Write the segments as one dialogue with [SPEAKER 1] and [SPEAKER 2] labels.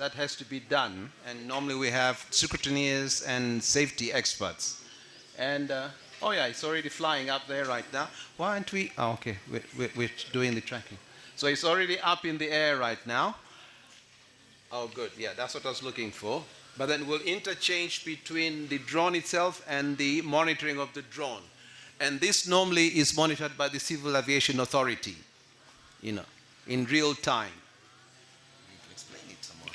[SPEAKER 1] that has to be done, and normally we have scrutineers and safety experts. And, oh yeah, it's already flying up there right now. Why aren't we, oh, okay, we're doing the tracking. So it's already up in the air right now. Oh, good, yeah, that's what I was looking for. But then we'll interchange between the drone itself and the monitoring of the drone. And this normally is monitored by the Civil Aviation Authority, you know, in real time. Explain it some more.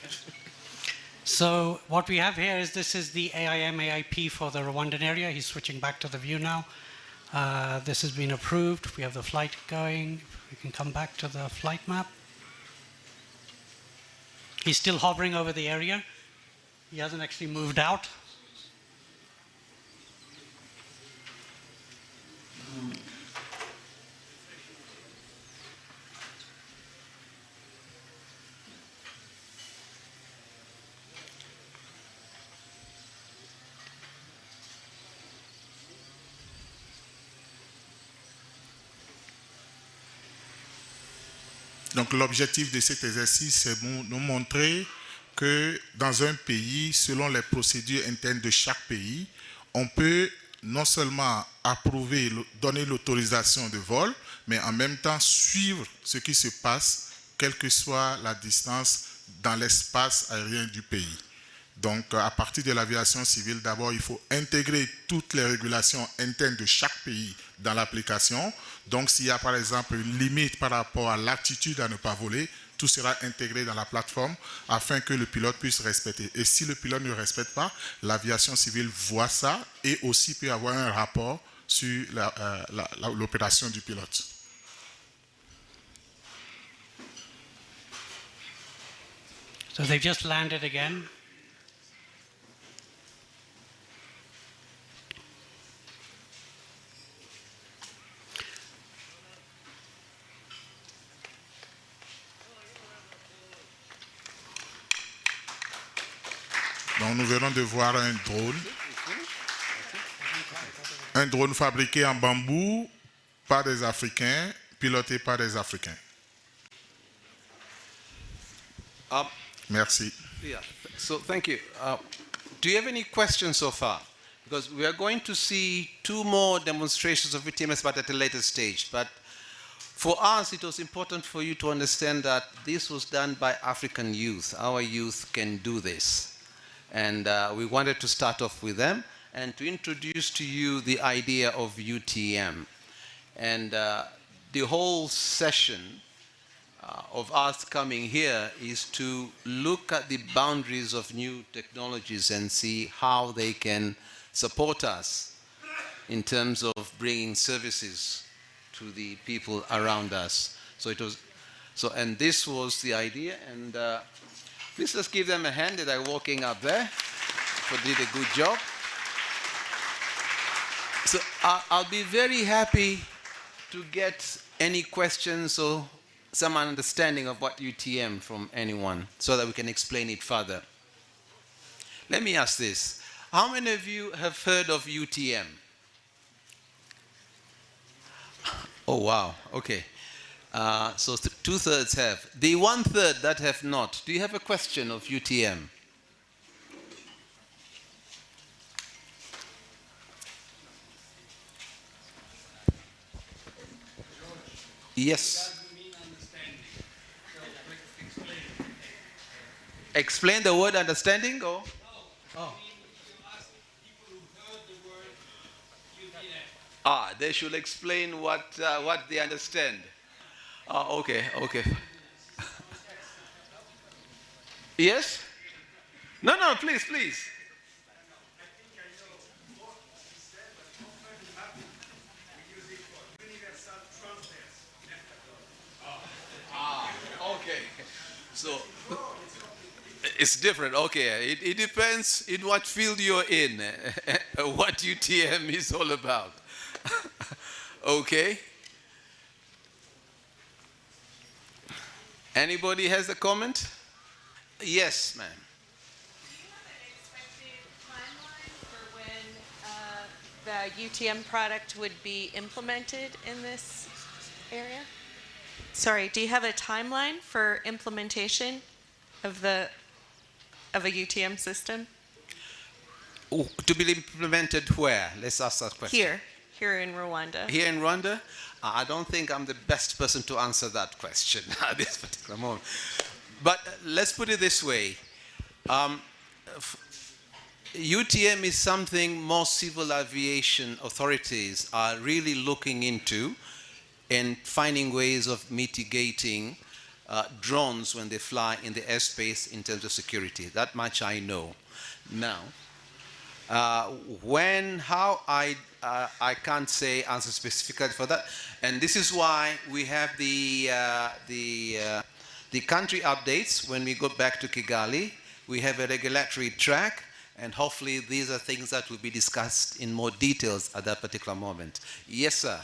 [SPEAKER 2] So what we have here is this is the AIM AIP for the Rwandan area. He's switching back to the view now. This has been approved. We have the flight going. We can come back to the flight map. He's still hovering over the area. He hasn't actually moved out.
[SPEAKER 3] Donc l'objectif de cet exercice, c'est nous montrer que dans un pays, selon les procédures internes de chaque pays, on peut non seulement approuver, donner l'autorisation de vol, mais en même temps suivre ce qui se passe, quelle que soit la distance dans l'espace aérien du pays. Donc à partir de l'aviation civile, d'abord il faut intégrer toutes les régulations internes de chaque pays dans l'application. Donc s'il y a par exemple une limite par rapport à l'altitude à ne pas voler, tout sera intégré dans la plateforme afin que le pilote puisse respecter. Et si le pilote ne respecte pas, l'aviation civile voit ça et aussi peut avoir un rapport sur l'opération du pilote.
[SPEAKER 2] So they've just landed again.
[SPEAKER 3] Donc nous venons de voir un drone fabriqué en bambou par des Africains, piloté par des Africains. Merci.
[SPEAKER 1] Yeah, so thank you. Do you have any questions so far? Because we are going to see 2 more demonstrations of VTMS, but at a later stage. But for us, it was important for you to understand that this was done by African youth. Our youth can do this. And we wanted to start off with them and to introduce to you the idea of UTM. And the whole session of us coming here is to look at the boundaries of new technologies and see how they can support us in terms of bringing services to the people around us. So it was, and this was the idea, and please just give them a hand that are walking up there. They did a good job. So I'll be very happy to get any questions or some understanding of what UTM from anyone so that we can explain it further. Let me ask this. How many of you have heard of UTM? Oh, wow. Okay. So 2/3 have. The 1/3 that have not, do you have a question of UTM? Yes. Explain the word understanding, or? Oh. They should explain what they understand. Okay. Yes? No, please. Okay. So it's different. Okay. It depends in what field you're in, what UTM is all about. Okay. Anybody has a comment? Yes, ma'am.
[SPEAKER 4] Do you have an expected timeline for when the UTM product would be implemented in this area? Sorry, do you have a timeline for implementation of the of a UTM system?
[SPEAKER 1] To be implemented where? Let's ask that question.
[SPEAKER 4] Here in Rwanda.
[SPEAKER 1] Here in Rwanda, I don't think I'm the best person to answer that question at this particular moment. But let's put it this way. UTM is something most civil aviation authorities are really looking into and finding ways of mitigating drones when they fly in the airspace in terms of security. That much I know. Now, when, how, I can't say answer specifically for that. And this is why we have the country updates when we go back to Kigali. We have a regulatory track, and hopefully these are things that will be discussed in more details at that particular moment. Yes, sir.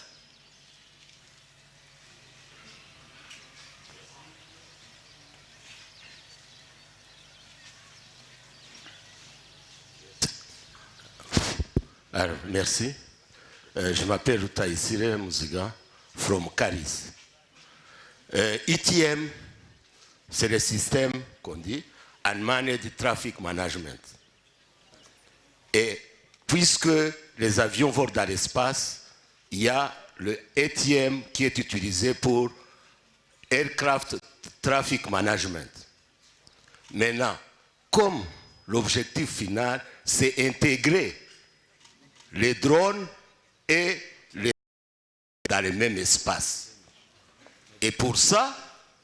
[SPEAKER 5] Alors, merci. Je m'appelle Utaisire Muziga from Caris. ETM, c'est le système qu'on dit Unmanned Traffic Management. Et puisque les avions volent dans l'espace, il y a le ATM qui est utilisé pour Aircraft Traffic Management. Maintenant, comme l'objectif final, c'est intégrer les drones et les dans le même espace. Et pour ça,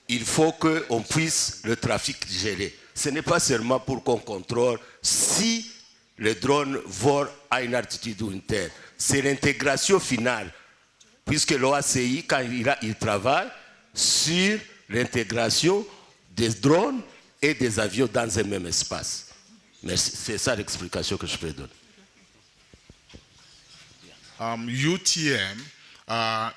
[SPEAKER 5] il faut qu'on puisse le trafic gérer. Ce n'est pas seulement pour qu'on contrôle si le drone vole à une altitude ou une terre. C'est l'intégration finale, puisque l'OACI, quand il travaille sur l'intégration des drones et des avions dans un même espace. C'est ça l'explication que je peux donner.
[SPEAKER 3] UTM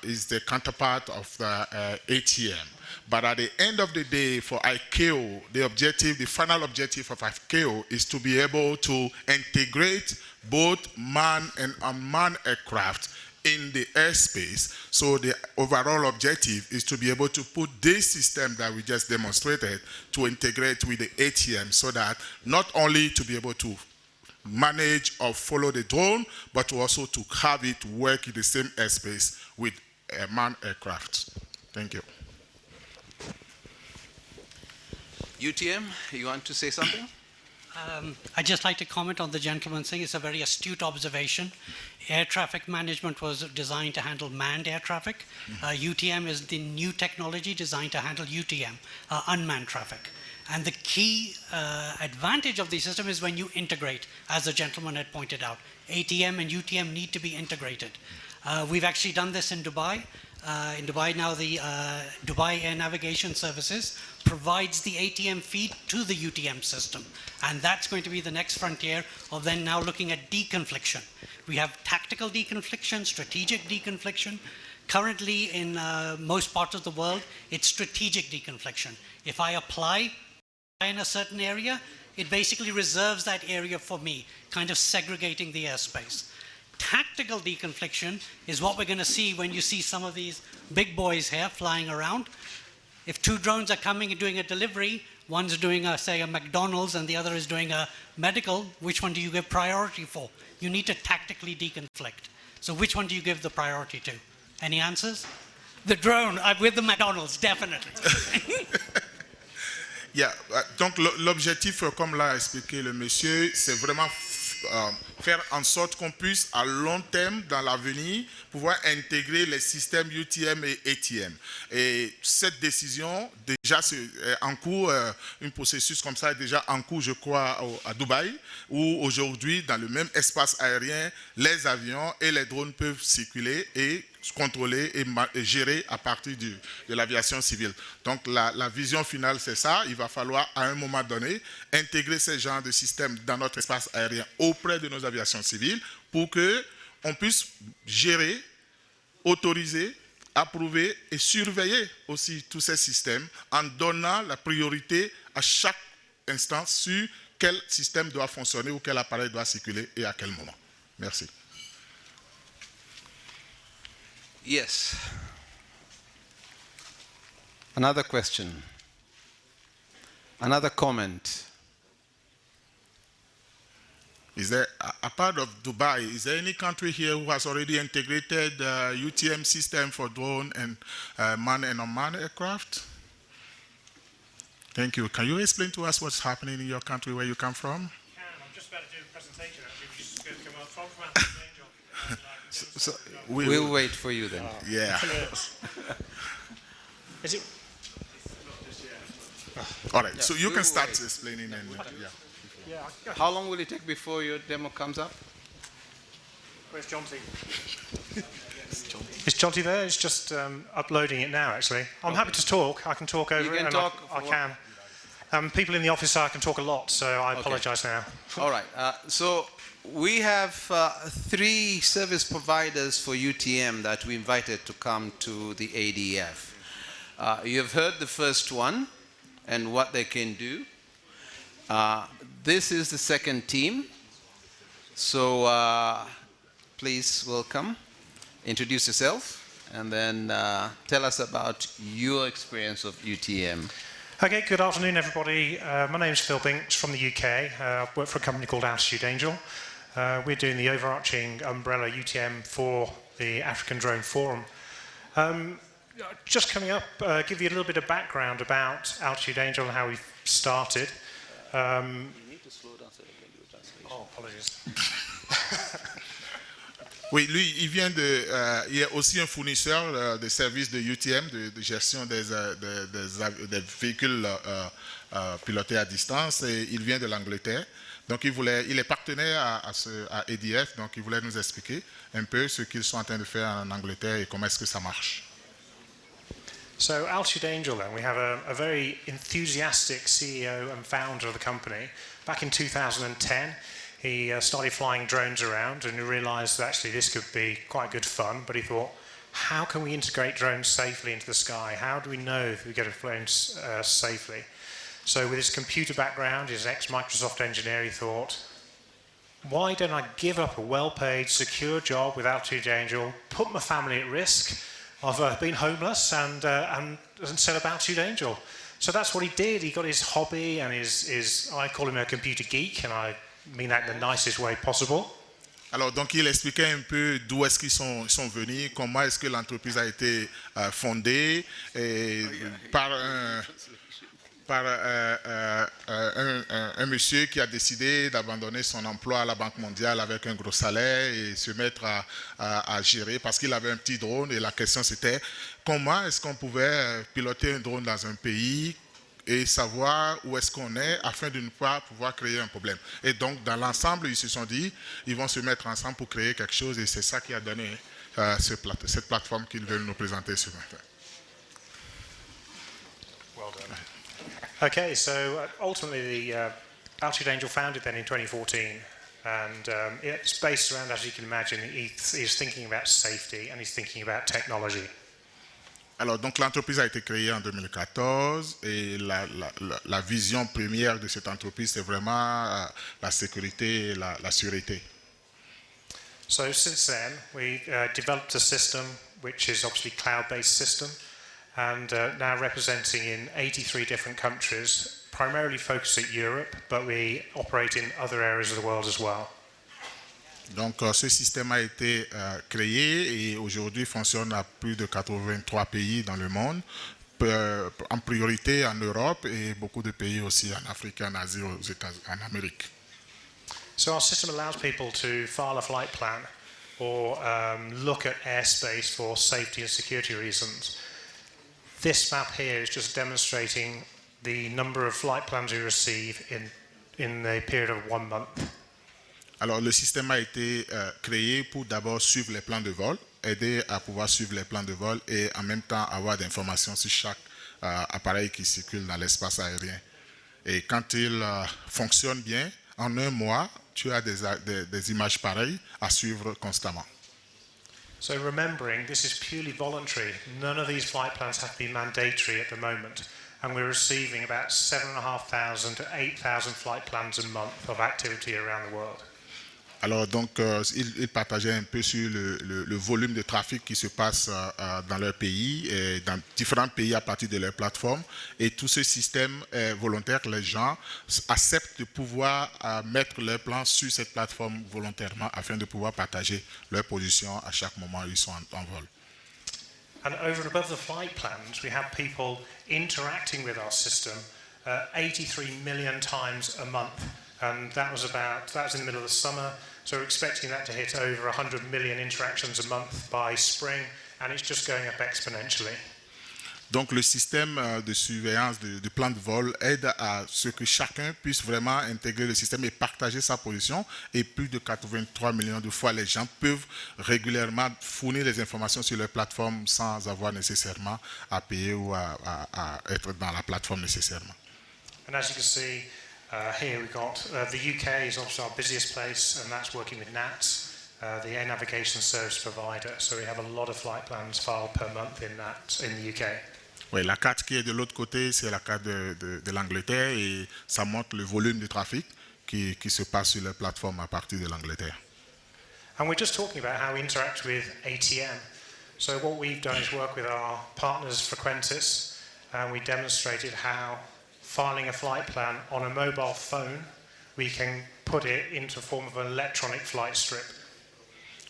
[SPEAKER 3] is the counterpart of the ATM. But at the end of the day, for ICAO, the final objective of ICAO is to be able to integrate both manned and unmanned aircraft in the airspace. So the overall objective is to be able to put this system that we just demonstrated to integrate with the ATM, so that not only to be able to manage or follow the drone, but also to have it work in the same airspace with manned aircraft. Thank you.
[SPEAKER 1] UTM, you want to say something?
[SPEAKER 2] I'd just like to comment on the gentleman's thing. It's a very astute observation. Air traffic management was designed to handle manned air traffic. UTM is the new technology designed to handle UTM, unmanned traffic. And the key advantage of the system is when you integrate, as the gentleman had pointed out. ATM and UTM need to be integrated. We've actually done this in Dubai. In Dubai now, the Dubai Air Navigation Services provides the ATM feed to the UTM system. And that's going to be the next frontier of then now looking at deconfliction. We have tactical deconfliction, strategic deconfliction. Currently, in most parts of the world, it's strategic deconfliction. If I apply in a certain area, it basically reserves that area for me, kind of segregating the airspace. Tactical deconfliction is what we're going to see when you see some of these big boys here flying around. If two drones are coming and doing a delivery, one's doing, say, a McDonald's and the other is doing a medical, which one do you give priority for? You need to tactically deconflict. So which one do you give the priority to? Any answers? The drone, with the McDonald's, definitely.
[SPEAKER 3] Yeah, donc l'objectif, comme l'a expliqué le monsieur, c'est vraiment faire en sorte qu'on puisse à long terme, dans l'avenir, pouvoir intégrer les systèmes UTM et ATM. Et cette décision, déjà c'est en cours, un processus comme ça est déjà en cours, je crois, à Dubaï, où aujourd'hui, dans le même espace aérien, les avions et les drones peuvent circuler et contrôler et gérer à partir de l'aviation civile. Donc la vision finale, c'est ça. Il va falloir à un moment donné intégrer ces genres de systèmes dans notre espace aérien auprès de nos aviations civiles pour qu'on puisse gérer, autoriser, approuver et surveiller aussi tous ces systèmes en donnant la priorité à chaque instant sur quel système doit fonctionner ou quel appareil doit circuler et à quel moment. Merci.
[SPEAKER 1] Yes. Another question. Another comment.
[SPEAKER 3] Is there, apart of Dubai, is there any country here who has already integrated UTM system for drone and manned and unmanned aircraft? Thank you. Can you explain to us what's happening in your country where you come from?
[SPEAKER 6] I'm just about to do a presentation actually, which is going to come out from Angel.
[SPEAKER 3] So
[SPEAKER 1] We'll wait for you then.
[SPEAKER 3] Yeah.
[SPEAKER 6] Is it?
[SPEAKER 3] All right. So you
[SPEAKER 1] we
[SPEAKER 3] can
[SPEAKER 1] will
[SPEAKER 3] start
[SPEAKER 1] wait.
[SPEAKER 3] explaining. And, yeah.
[SPEAKER 6] Yeah.
[SPEAKER 1] How long will it take before your demo comes up?
[SPEAKER 6] Where's Jonty? Is Jonty there? He's just uploading it now, actually. I'm happy to talk. I can talk over
[SPEAKER 1] You
[SPEAKER 6] it.
[SPEAKER 1] can
[SPEAKER 6] and
[SPEAKER 1] talk
[SPEAKER 6] I
[SPEAKER 1] for
[SPEAKER 6] can. People in the office say I can talk a lot, so I apologise now.
[SPEAKER 1] All right. So we have 3 service providers for UTM that we invited to come to the ADF. You've heard the first one and what they can do. This is the second team. So please welcome. Introduce yourself and then tell us about your experience of UTM.
[SPEAKER 6] Okay, good afternoon, everybody. My name's Phil Binks from the UK. I work for a company called Altitude Angel. We're doing the overarching umbrella UTM for the African Drone Forum. Just coming up, give you a little bit of background about Altitude Angel and how we started. Oh, apologies.
[SPEAKER 3] Oui, lui, il est aussi un fournisseur de services de UTM, de gestion des véhicules pilotés à distance, et il vient de l'Angleterre. Donc, il est partenaire à ADF, donc il voulait nous expliquer un peu ce qu'ils sont en train de faire en Angleterre et comment est-ce que ça marche.
[SPEAKER 6] So Altitude Angel, then, we have a very enthusiastic CEO and founder of the company. Back in 2010, he started flying drones around and he realised that actually this could be quite good fun, but he thought, how can we integrate drones safely into the sky? How do we know if we get a plane safely? So with his computer background, his ex-Microsoft engineer, he thought, why don't I give up a well-paid, secure job with Altitude Angel, put my family at risk of being homeless and set up Altitude Angel? So that's what he did. He got his hobby and his I call him a computer geek, and I mean that in the nicest way possible.
[SPEAKER 3] Alors, donc, il expliquait un peu d'où est-ce qu'ils sont venus, comment est-ce que l'entreprise a été fondée par un monsieur qui a décidé d'abandonner son emploi à la Banque mondiale avec un gros salaire et se mettre à gérer parce qu'il avait un petit drone. Et la question c'était comment est-ce qu'on pouvait piloter un drone dans un pays et savoir où est-ce qu'on est afin de ne pas pouvoir créer un problème. Et donc, dans l'ensemble, ils se sont dit, ils vont se mettre ensemble pour créer quelque chose et c'est ça qui a donné cette plateforme qu'ils veulent nous présenter ce matin.
[SPEAKER 6] Well done. Okay, so ultimately the Altitude Angel founded then in 2014, and it's based around, as you can imagine, he's thinking about safety and he's thinking about technology.
[SPEAKER 3] Alors, donc, l'entreprise a été créée en 2014 et la vision première de cette entreprise, c'est vraiment la sécurité et la sûreté.
[SPEAKER 6] So since then, we developed a system which is obviously cloud-based system and now representing in 83 different countries, primarily focused at Europe, but we operate in other areas of the world as well.
[SPEAKER 3] Donc, ce système a été créé et aujourd'hui fonctionne à plus de 83 pays dans le monde, en priorité en Europe et beaucoup de pays aussi en Afrique, en Asie, aux États-Unis, en Amérique.
[SPEAKER 6] So our system allows people to file a flight plan or look at airspace for safety and security reasons. This map here is just demonstrating the number of flight plans we receive in a period of 1 month.
[SPEAKER 3] Alors, le système a été créé pour d'abord suivre les plans de vol, aider à pouvoir suivre les plans de vol et en même temps avoir des informations sur chaque appareil qui circule dans l'espace aérien. Et quand il fonctionne bien, en 1 mois, tu as des images pareilles à suivre constamment.
[SPEAKER 6] So remembering, this is purely voluntary. None of these flight plans have to be mandatory at the moment. And we're receiving about 7,500 to 8,000 flight plans a month of activity around the world.
[SPEAKER 3] Alors donc, ils partageaient un peu sur le volume de trafic qui se passe dans leur pays, et dans différents pays à partir de leur plateforme. Et tout ce système est volontaire, les gens acceptent de pouvoir mettre leur plan sur cette plateforme volontairement afin de pouvoir partager leur position à chaque moment où ils sont en vol.
[SPEAKER 6] And over and above the flight plans, we have people interacting with our system 83 million times a month. And that was in the middle of the summer. So we're expecting that to hit over 100 million interactions a month by spring, and it's just going up exponentially.
[SPEAKER 3] Donc le système de surveillance de plan de vol aide à ce que chacun puisse vraiment intégrer le système et partager sa position. Et plus de 83 millions de fois, les gens peuvent régulièrement fournir les informations sur leur plateforme sans avoir nécessairement à payer ou à être dans la plateforme nécessairement.
[SPEAKER 6] And as you can see, here we've got the UK is also our busiest place, and that's working with NATS, the air navigation service provider. So we have a lot of flight plans filed per month in the UK.
[SPEAKER 3] Oui, la carte qui est de l'autre côté, c'est la carte de l'Angleterre et ça montre le volume de trafic qui se passe sur la plateforme à partir de l'Angleterre.
[SPEAKER 6] And we're just talking about how we interact with ATM. So what we've done is work with our partners Frequentis, and we demonstrated how filing a flight plan on a mobile phone, we can put it into a form of an electronic flight strip.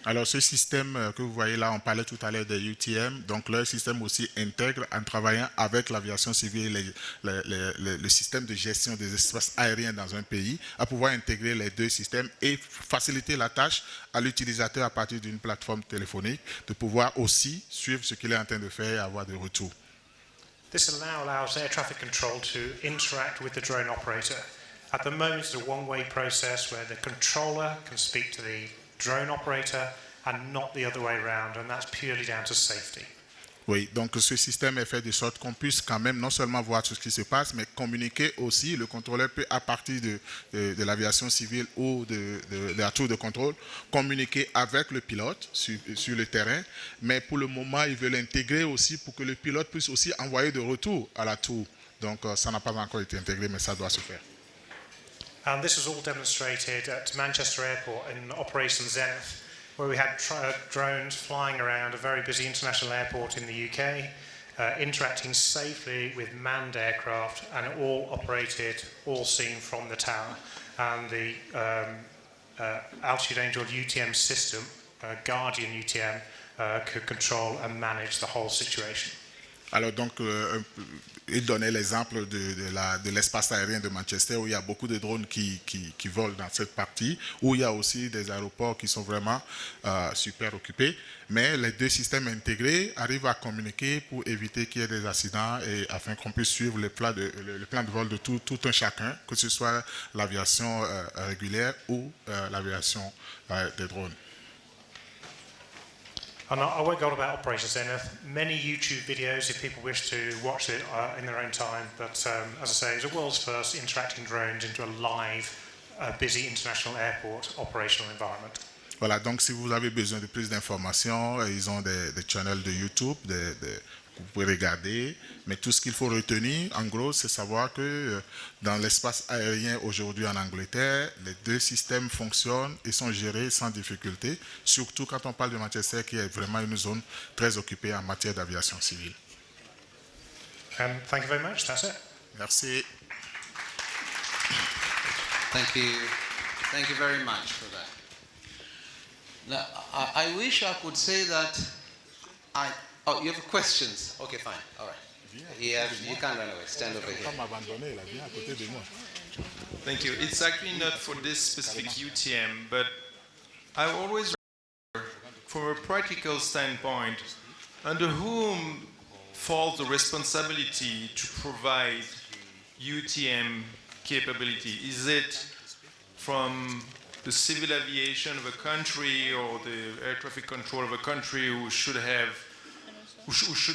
[SPEAKER 3] Alors ce système que vous voyez là, on parlait tout à l'heure des UTM, donc leur système aussi intègre en travaillant avec l'aviation civile le système de gestion des espaces aériens dans un pays, à pouvoir intégrer les deux systèmes et faciliter la tâche à l'utilisateur à partir d'une plateforme téléphonique, de pouvoir aussi suivre ce qu'il est en train de faire et avoir des retours.
[SPEAKER 6] This allows air traffic control to interact with the drone operator. At the moment, it's a one-way process where the controller can speak to the drone operator and not the other way around, and that's purely down to safety.
[SPEAKER 3] Oui, donc ce système est fait de sorte qu'on puisse quand même non seulement voir ce qui se passe, mais communiquer aussi. Le contrôleur peut, à partir de l'aviation civile ou de la tour de contrôle, communiquer avec le pilote sur le terrain. Mais pour le moment, ils veulent l'intégrer aussi pour que le pilote puisse aussi envoyer de retour à la tour. Donc ça n'a pas encore été intégré, mais ça doit se faire.
[SPEAKER 6] And this was all demonstrated at Manchester Airport in Operation Zenith, where we had drones flying around a very busy international airport in the UK, interacting safely with manned aircraft, and all operated, all seen from the tower. And the Altitude Angel UTM system, Guardian UTM, could control and manage the whole situation.
[SPEAKER 3] Alors donc, il donnait l'exemple de l'espace aérien de Manchester où il y a beaucoup de drones qui volent dans cette partie, où il y a aussi des aéroports qui sont vraiment super occupés. Mais les deux systèmes intégrés arrivent à communiquer pour éviter qu'il y ait des accidents et afin qu'on puisse suivre le plan de vol de tout un chacun, que ce soit l'aviation régulière ou l'aviation des drones.
[SPEAKER 6] And I won't go on about Operation Zenith. Many YouTube videos if people wish to watch it in their own time. But as I say, it's the world's first interacting drones into a live, busy international airport operational environment.
[SPEAKER 3] Voilà, donc si vous avez besoin de plus d'informations, ils ont des channels de YouTube, vous pouvez regarder. Mais tout ce qu'il faut retenir, en gros, c'est savoir que dans l'espace aérien aujourd'hui en Angleterre, les deux systèmes fonctionnent et sont gérés sans difficulté, surtout quand on parle de Manchester, qui est vraiment une zone très occupée en matière d'aviation civile.
[SPEAKER 6] Thank you very much. That's it.
[SPEAKER 3] Merci.
[SPEAKER 1] Thank you. Thank you very much for that. Now, I wish I could say that Oh, you have questions? Okay, fine. All right. You can't run away. Stand over here.
[SPEAKER 7] Thank you. It's actually not for this specific UTM, but I always wonder, from a practical standpoint, under whom falls the responsibility to provide UTM capability? Is it from the civil aviation of a country or the air traffic control of a country who should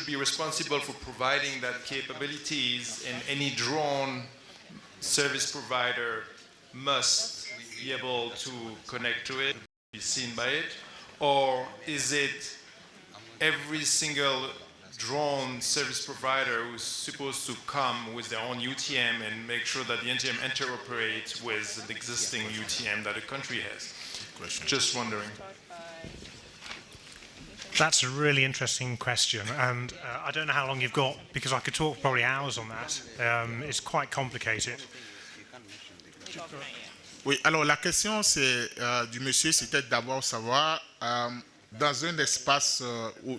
[SPEAKER 7] be responsible for providing that capabilities, and any drone service provider must be able to connect to it, be seen by it? Or is it every single drone service provider who's supposed to come with their own UTM and make sure that the UTM interoperates with the existing UTM that a country has?
[SPEAKER 3] question.
[SPEAKER 7] Just wondering.
[SPEAKER 6] That's a really interesting question, and I don't know how long you've got, because I could talk probably hours on that. It's quite complicated.
[SPEAKER 3] Oui, alors la question du monsieur, c'était d'abord savoir, dans un espace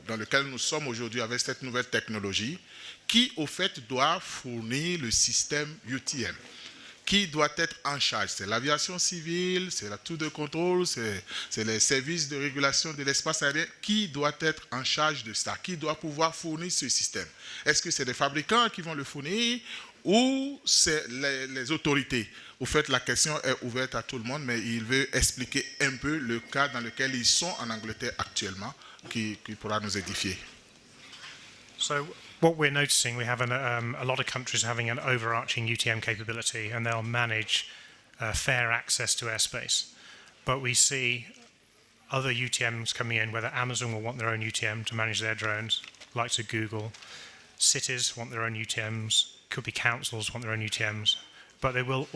[SPEAKER 3] dans lequel nous sommes aujourd'hui avec cette nouvelle technologie, qui au fait doit fournir le système UTM? Qui doit être en charge? C'est l'aviation civile, c'est la tour de contrôle, c'est les services de régulation de l'espace aérien. Qui doit être en charge de ça? Qui doit pouvoir fournir ce système? Est-ce que c'est les fabricants qui vont le fournir ou c'est les autorités? Au fait, la question est ouverte à tout le monde, mais il veut expliquer un peu le cas dans lequel ils sont en Angleterre actuellement, qui pourra nous édifier.
[SPEAKER 6] So what we're noticing, we have a lot of countries having an overarching UTM capability, and they'll manage fair access to airspace. But we see other UTMs coming in, whether Amazon will want their own UTM to manage their drones, like to Google. Cities want their own UTMs, could be councils want their own UTMs, but they will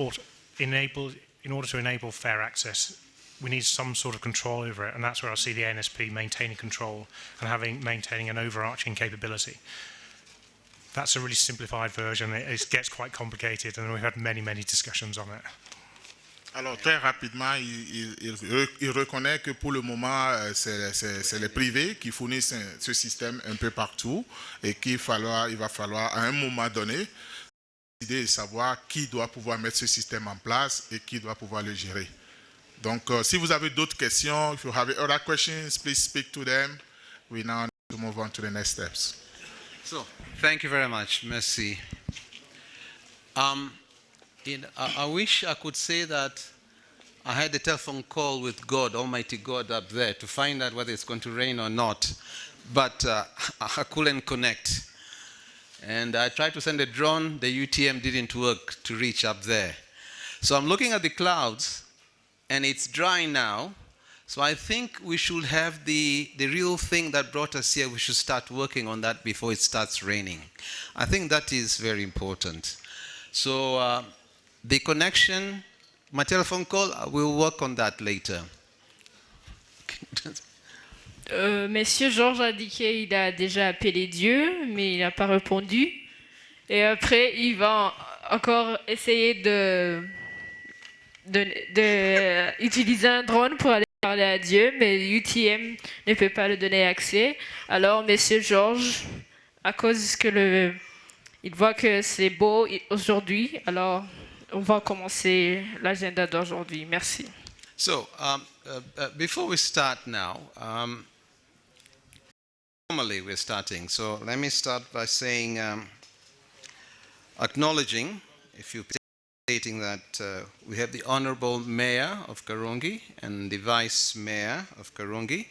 [SPEAKER 6] enable, in order to enable fair access, we need some sort of control over it, and that's where I see the ANSP maintaining control and maintaining an overarching capability. That's a really simplified version. It gets quite complicated, and we've had many, many discussions on it.
[SPEAKER 3] Alors très rapidement, il reconnaît que pour le moment, c'est les privés qui fournissent ce système un peu partout et il va falloir à un moment donné décider de savoir qui doit pouvoir mettre ce système en place et qui doit pouvoir le gérer. Donc, si vous avez d'autres questions, if you have other questions, please speak to them. We now need to move on to the next steps.
[SPEAKER 1] So, thank you very much. Merci. I wish I could say that I had a telephone call with God, Almighty God, up there to find out whether it's going to rain or not, but I couldn't connect. And I tried to send a drone, the UTM didn't work to reach up there. So I'm looking at the clouds, and it's dry now. So I think we should have the real thing that brought us here, we should start working on that before it starts raining. I think that is very important. So the connection, my telephone call, we'll work on that later.
[SPEAKER 8] Monsieur Georges a dit qu'il a déjà appelé Dieu, mais il n'a pas répondu. Et après, il va encore essayer de utiliser un drone pour aller parler à Dieu, mais UTM ne peut pas lui donner accès. Alors, Monsieur Georges, à cause que il voit que c'est beau aujourd'hui, alors on va commencer l'agenda d'aujourd'hui. Merci.
[SPEAKER 1] So, before we start now, normally we're starting. So let me start by saying, acknowledging, if you're stating that we have the Honorable Mayor of Karongi and the Vice Mayor of Karongi.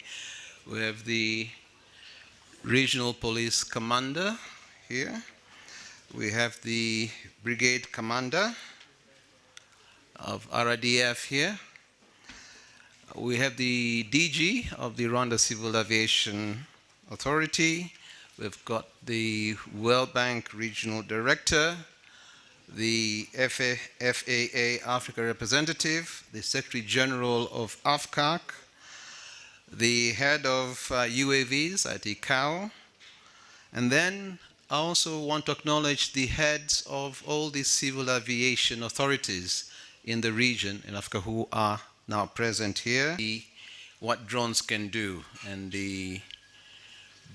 [SPEAKER 1] We have the Regional Police Commander here. We have the Brigade Commander of RADF here. We have the DG of the Rwanda Civil Aviation Authority. We've got the World Bank Regional Director, the FAA Africa representative, the Secretary General of AFCAC, the head of UAVs at ICAO, and then I also want to acknowledge the heads of all the civil aviation authorities in the region in Africa who are now present here, what drones can do and the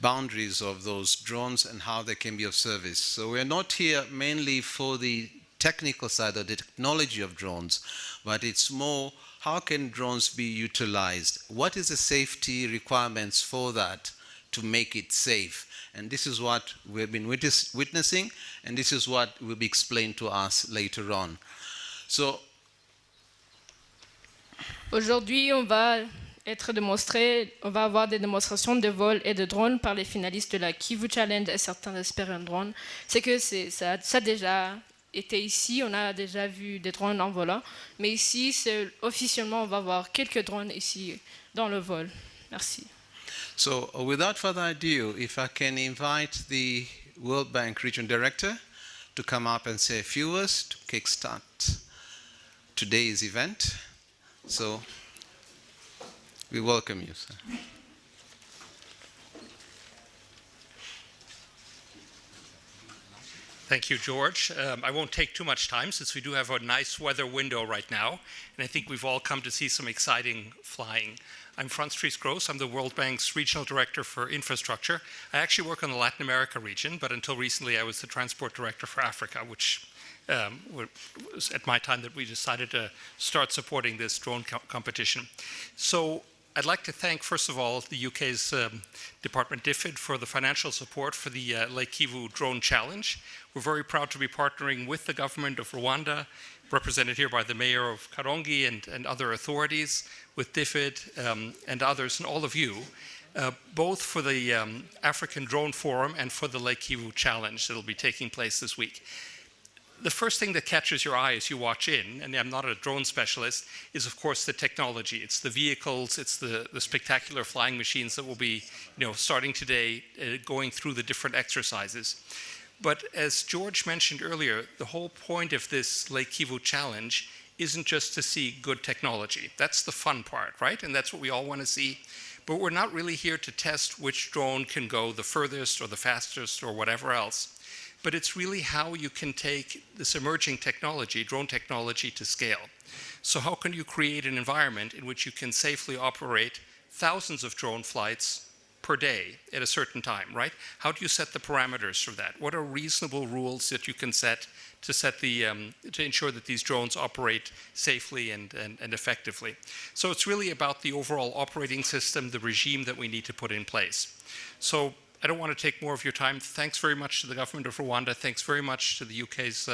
[SPEAKER 1] boundaries of those drones and how they can be of service. So we're not here mainly for the technical side of the technology of drones, but it's more how can drones be utilized? What is the safety requirements for that to make it safe? And this is what we've been witnessing, and this is what will be explained to us later on. So,
[SPEAKER 8] aujourd'hui, on va avoir des démonstrations de vol et de drones par les finalistes de la Kivu Challenge et certains experts en drone. C'est que ça a déjà été ici, on a déjà vu des drones en volant, mais ici, officiellement, on va voir quelques drones ici dans le vol. Merci.
[SPEAKER 1] So, without further ado, if I can invite the World Bank Region Director to come up and say a few words to kickstart today's event. So, We welcome you, sir.
[SPEAKER 9] Thank you, George. I won't take too much time since we do have a nice weather window right now, and I think we've all come to see some exciting flying. I'm Franz Dries-Gross. I'm the World Bank's Regional Director for Infrastructure. I actually work on the Latin America region, but until recently I was the Transport Director for Africa, which was at my time that we decided to start supporting this drone competition. So I'd like to thank, first of all, the UK's Department DFID for the financial support for the Lake Kivu Drone Challenge. We're very proud to be partnering with the government of Rwanda, represented here by the mayor of Karongi and other authorities, with DFID and others, and all of you, both for the African Drone Forum and for the Lake Kivu Challenge that will be taking place this week. The first thing that catches your eye as you watch in, and I'm not a drone specialist, is of course the technology. It's the vehicles, it's the spectacular flying machines that will be, starting today, going through the different exercises. But as George mentioned earlier, the whole point of this Lake Kivu Challenge isn't just to see good technology. That's the fun part, right? And that's what we all want to see. But we're not really here to test which drone can go the furthest or the fastest or whatever else. But it's really how you can take this emerging technology, drone technology, to scale. So how can you create an environment in which you can safely operate thousands of drone flights per day at a certain time, right? How do you set the parameters for that? What are reasonable rules that you can set to ensure that these drones operate safely and effectively? So it's really about the overall operating system, the regime that we need to put in place. So I don't want to take more of your time. Thanks very much to the government of Rwanda. Thanks very much to the UK's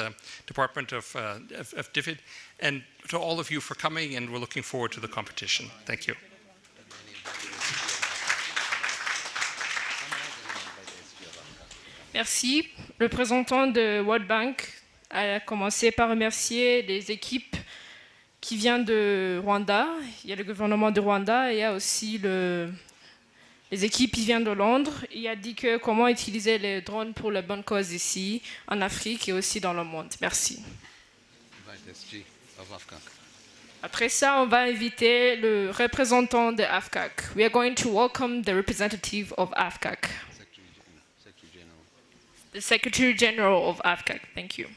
[SPEAKER 9] Department of DFID, and to all of you for coming, and we're looking forward to the competition. Thank you.
[SPEAKER 8] Merci. Le représentant de World Bank a commencé par remercier les équipes qui viennent de Rwanda. Il y a le gouvernement de Rwanda et il y a aussi les équipes qui viennent de Londres. Il a dit que comment utiliser les drones pour la bonne cause ici, en Afrique et aussi dans le monde. Merci. Après ça, on va inviter le représentant de AFCAC. We are going to welcome the representative of AFCAC. The Secretary General of AFCAC. Thank you.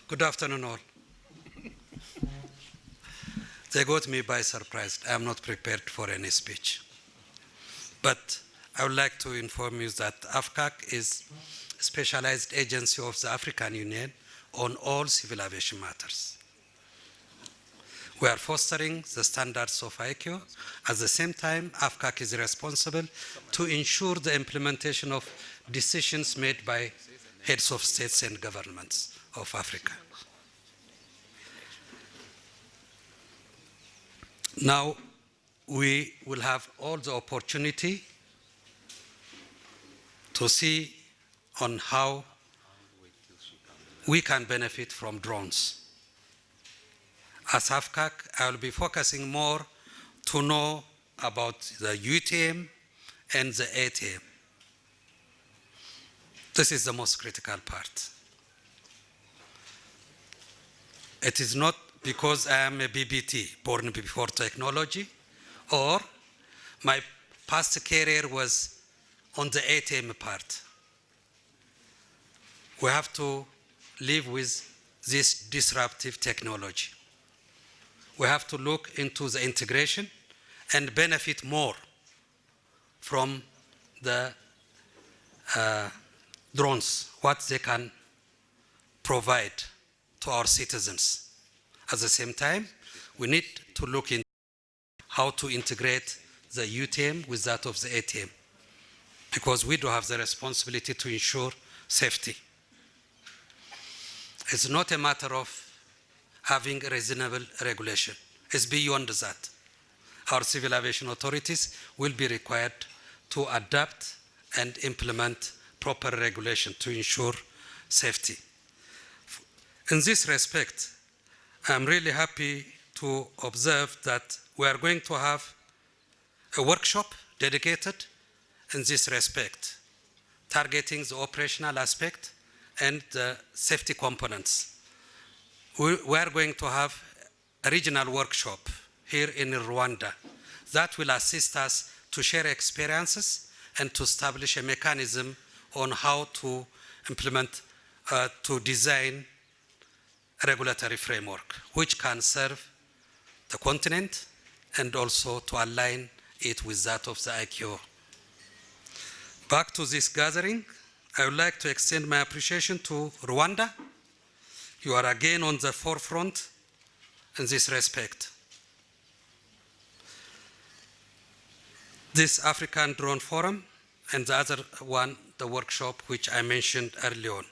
[SPEAKER 10] Good afternoon all. They got me by surprise. I am not prepared for any speech. But I would like to inform you that AFCAC is a specialized agency of the African Union on all civil aviation matters. We are fostering the standards of ICAO. At the same time, AFCAC is responsible to ensure the implementation of decisions made by heads of states and governments of Africa. Now, we will have all the opportunity to see on how we can benefit from drones. As AFCAC, I will be focusing more to know about the UTM and the ATM. This is the most critical part. It is not because I am a BBT, born before technology, or my past career was on the ATM part. We have to live with this disruptive technology. We have to look into the integration and benefit more from the drones, what they can provide to our citizens. At the same time, we need to look into how to integrate the UTM with that of the ATM, because we do have the responsibility to ensure safety. It's not a matter of having a reasonable regulation. It's beyond that. Our civil aviation authorities will be required to adapt and implement proper regulation to ensure safety. In this respect, I'm really happy to observe that we are going to have a workshop dedicated in this respect, targeting the operational aspect and the safety components. We are going to have a regional workshop here in Rwanda that will assist us to share experiences and to establish a mechanism on how to implement, to design a regulatory framework which can serve the continent and also to align it with that of the ICAO. Back to this gathering, I would like to extend my appreciation to Rwanda. You are again on the forefront in this respect. This African Drone Forum and the other one, the workshop which I mentioned earlier on.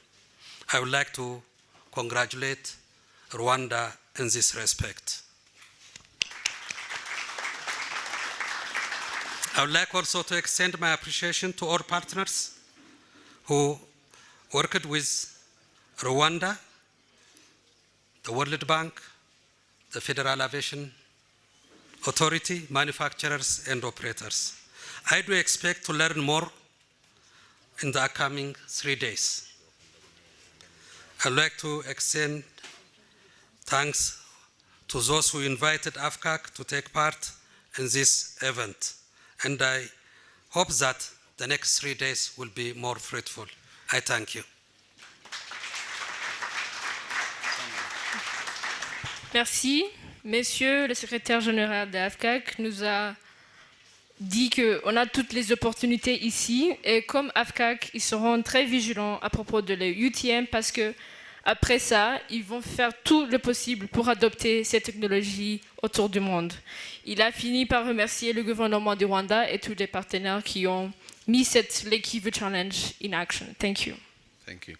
[SPEAKER 10] I would like to congratulate Rwanda in this respect. I would like also to extend my appreciation to all partners who worked with Rwanda, the World Bank, the Federal Aviation Authority, manufacturers and operators. I do expect to learn more in the upcoming 3 days. I'd like to extend thanks to those who invited AFCAC to take part in this event. And I hope that the next 3 days will be more fruitful. I thank you.
[SPEAKER 8] Merci. Monsieur le secrétaire général de AFCAC nous a dit qu'on a toutes les opportunités ici et comme AFCAC, ils seront très vigilants à propos de la UTM parce que après ça, ils vont faire tout le possible pour adopter ces technologies autour du monde. Il a fini par remercier le gouvernement du Rwanda et tous les partenaires qui ont mis cette Lake Kivu Challenge in action. Thank you.
[SPEAKER 1] Thank you.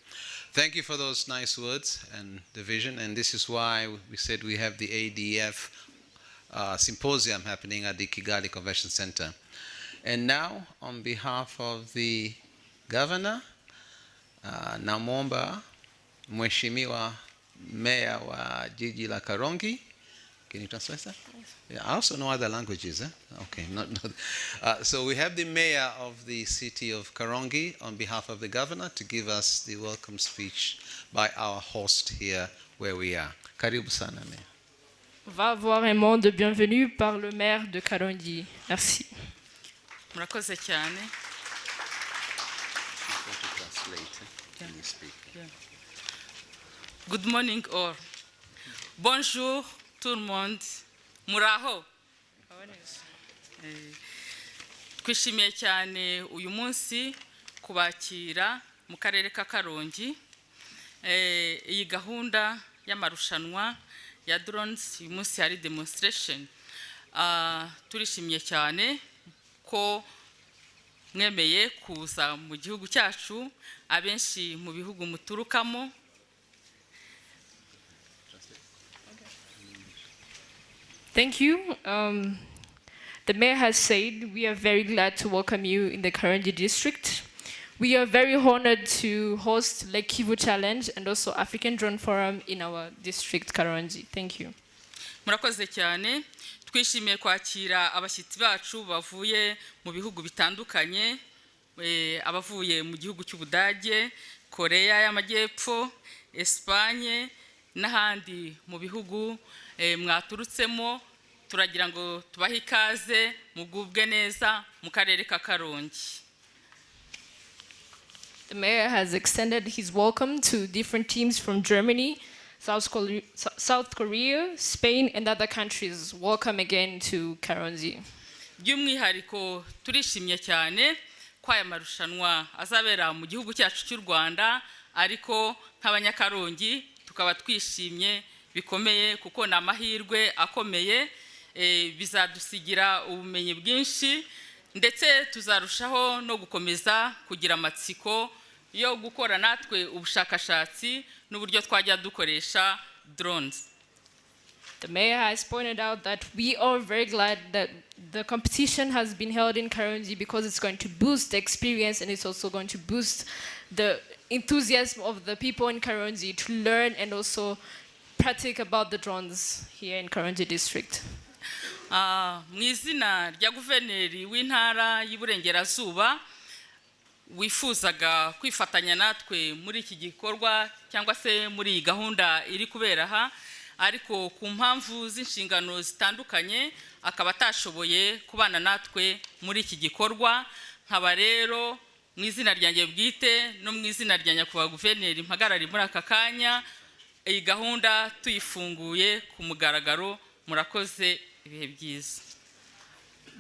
[SPEAKER 1] Thank you for those nice words and the vision. And this is why we said we have the ADF symposium happening at the Kigali Convention Center. And now, on behalf of the governor, namwomba Mheshimiwa Mayor wa jiji la Karongi. Can you translate that? Yeah, I also know other languages. Okay, so we have the mayor of the city of Karongi on behalf of the governor to give us the welcome speech by our host here where we are. Karibu sana, Mayor.
[SPEAKER 8] Va avoir un mot de bienvenue par le maire de Karongi. Merci.
[SPEAKER 11] Murakoze cyane.
[SPEAKER 1] Can you speak?
[SPEAKER 11] Yeah. Good morning all. Bonjour tout le monde. Muraho. Twishimiye cyane uyu munsi kubakira mu karere ka Karongi. Iyi gahunda y'amarushanwa ya drones uyu munsi hari demonstration. Turishimiye cyane ko mwemeye kuza mu gihugu cyacu abenshi mu bihugu muturukamo.
[SPEAKER 8] Thank you. The mayor has said we are very glad to welcome you in the Karongi district. We are very honored to host Lake Kivu Challenge and also African Drone Forum in our district, Karongi. Thank you.
[SPEAKER 11] Murakoze cyane. Twishimiye kwakira abashyitsi bacu bavuye mu bihugu bitandukanye, abavuye mu gihugu cy'Ubudage, Korea y'Amajyepfo, Espagne n'ahandi mu bihugu mwaturutsemo. Turagira ngo tubahe ikaze mugubwe neza mu karere ka Karongi.
[SPEAKER 8] The mayor has extended his welcome to different teams from Germany, South Korea, Spain, and other countries. Welcome again to Karongi.
[SPEAKER 11] By'umwihariko turishimye cyane ko aya marushanwa azabera mu gihugu cyacu cy'u Rwanda, ariko nk'abanyakarongi tukaba twishimye bikomeye kuko na amahirwe akomeye, bizadusigira ubumenyi bwinshi ndetse tuzarushaho no gukomeza kugira amatsiko yo gukora natwe ubushakashatsi n'uburyo twajya dukoresha drones.
[SPEAKER 8] The mayor has pointed out that we are very glad that the competition has been held in Karongi because it's going to boost the experience and it's also going to boost the enthusiasm of the people in Karongi to learn and also democratic about the drones here in Karongi district?
[SPEAKER 11] Mu izina rya guverineri w'intara y'Iburengerazuba wifuzaga kwifatanya natwe muri iki gikorwa cyangwa se muri iyi gahunda iri kubera aha, ariko ku mpamvu z'inshingano zitandukanye akaba atashoboye kubana natwe muri iki gikorwa. Nkaba rero mu izina ryanjye bwite no mu izina rya nyakubahwa guverineri mpagarari muri aka kanya iyi gahunda tuyifunguye ku mugaragaro. Murakoze, ibihe byiza.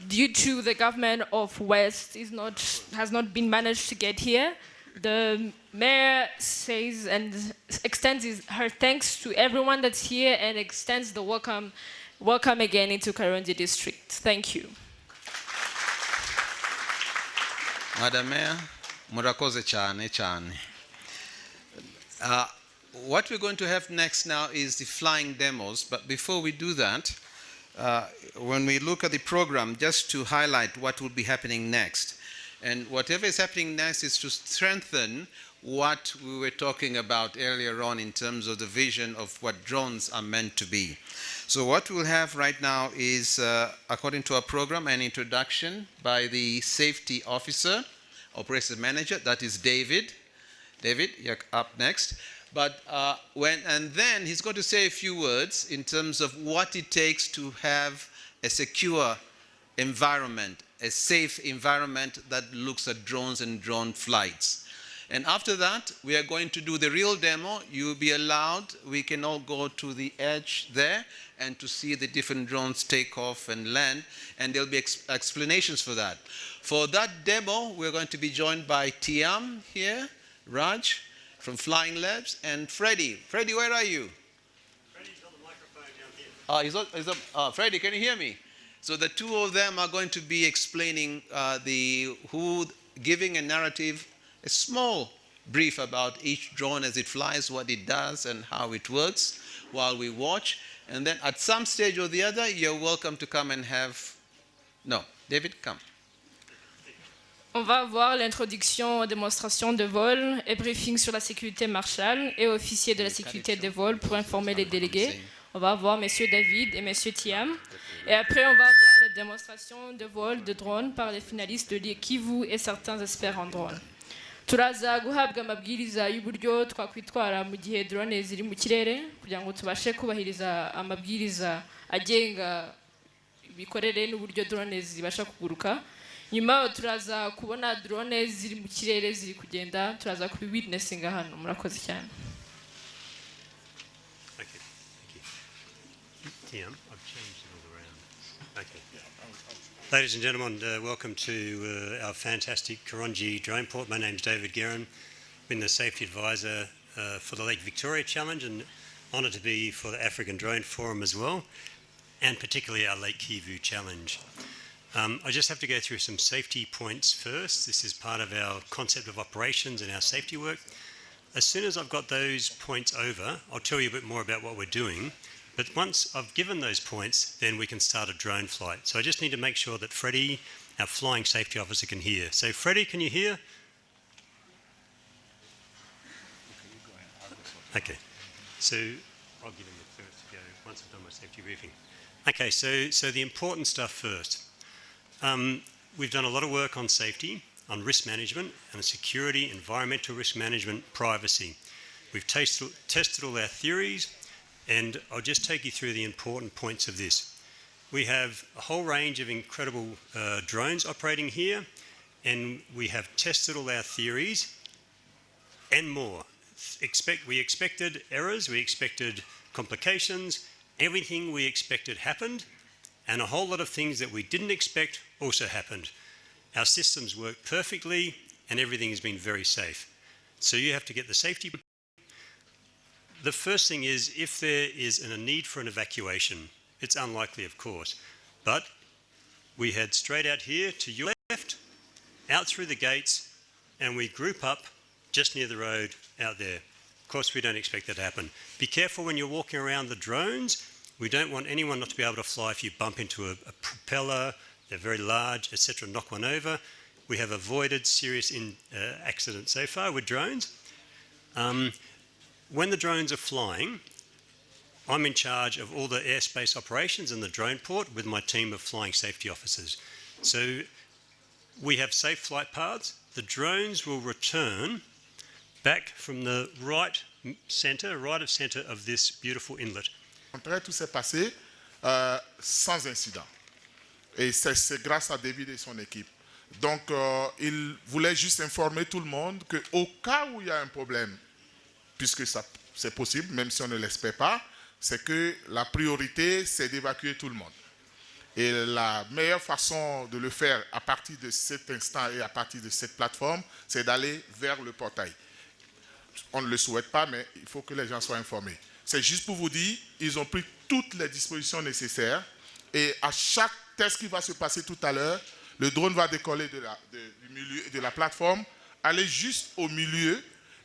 [SPEAKER 8] Due to the government of West has not been managed to get here, the mayor says and extends her thanks to everyone that's here and extends the welcome again into Karongi district. Thank you.
[SPEAKER 1] Madam Mayor, murakoze cyane cyane. What we're going to have next now is the flying demos, but before we do that, when we look at the program, just to highlight what will be happening next. And whatever is happening next is to strengthen what we were talking about earlier on in terms of the vision of what drones are meant to be. So what we'll have right now is, according to our program, an introduction by the safety officer, operations manager, that is David. David, you're up next. But and then he's going to say a few words in terms of what it takes to have a secure environment, a safe environment that looks at drones and drone flights. And after that, we are going to do the real demo. You'll be allowed, we can all go to the edge there and to see the different drones take off and land, and there'll be explanations for that. For that demo, we're going to be joined by Tiam here, Raj, from Flying Labs, and Freddie. Freddie, where are you?
[SPEAKER 12] Freddie's on the microphone down here.
[SPEAKER 1] Freddie, can you hear me? So the two of them are going to be explaining giving a narrative, a small brief about each drone as it flies, what it does, and how it works while we watch. And then at some stage or the other, you're welcome to come and have... No, David, come.
[SPEAKER 8] On va voir l'introduction, démonstration de vol et briefing sur la sécurité Marshall et officier de la sécurité des vols pour informer les délégués. On va voir Monsieur David et Monsieur Tiam. Et après, on va voir la démonstration de vol de drone par les finalistes de Lake Kivu et certains experts en drone. Turaza guhabwa amabwiriza y'uburyo twakwitwara mu gihe drone ziri mu kirere kugira ngo tubashe kubahiriza amabwiriza agenga ibikorere n'uburyo drone zibasha kuguruka. Nyuma turaza kubona drone ziri mu kirere ziri kugenda, turaza kubiwitnessinga hano. Murakoze cyane.
[SPEAKER 12] Okay, thank you. Tiam, I've changed it all around. Okay. Ladies and gentlemen, welcome to our fantastic Karongi drone port. My name's David Guerin. I've been the safety advisor for the Lake Victoria Challenge and honoured to be for the African Drone Forum as well, and particularly our Lake Kivu Challenge. I just have to go through some safety points first. This is part of our concept of operations and our safety work. As soon as I've got those points over, I'll tell you a bit more about what we're doing. But once I've given those points, then we can start a drone flight. So I just need to make sure that Freddie, our flying safety officer, can hear. So Freddie, can you hear? Okay. So I'll give him the first to go once I've done my safety briefing. Okay, so the important stuff first. We've done a lot of work on safety, on risk management, and security, environmental risk management, privacy. We've tested all our theories, and I'll just take you through the important points of this. We have a whole range of incredible drones operating here, and we have tested all our theories and more. We expected errors, we expected complications, everything we expected happened, and a whole lot of things that we didn't expect also happened. Our systems work perfectly, and everything has been very safe. So you have to get the safety. The first thing is, if there is a need for an evacuation, it's unlikely, of course, but we head straight out here to your left, out through the gates, and we group up just near the road out there. Of course, we don't expect that to happen. Be careful when you're walking around the drones. We don't want anyone not to be able to fly if you bump into a propeller, they're very large, etc., knock one over. We have avoided serious accidents so far with drones. When the drones are flying, I'm in charge of all the airspace operations and the drone port with my team of flying safety officers. So we have safe flight paths. The drones will return back from the right of center of this beautiful inlet.
[SPEAKER 3] Tout s'est passé sans incident. Et c'est grâce à David et son équipe. Donc, il voulait juste informer tout le monde qu'au cas où il y a un problème, puisque c'est possible, même si on ne l'espère pas, c'est que la priorité, c'est d'évacuer tout le monde. Et la meilleure façon de le faire à partir de cet instant et à partir de cette plateforme, c'est d'aller vers le portail. On ne le souhaite pas, mais il faut que les gens soient informés. C'est juste pour vous dire, ils ont pris toutes les dispositions nécessaires et à chaque test qui va se passer tout à l'heure, le drone va décoller du milieu de la plateforme, aller juste au milieu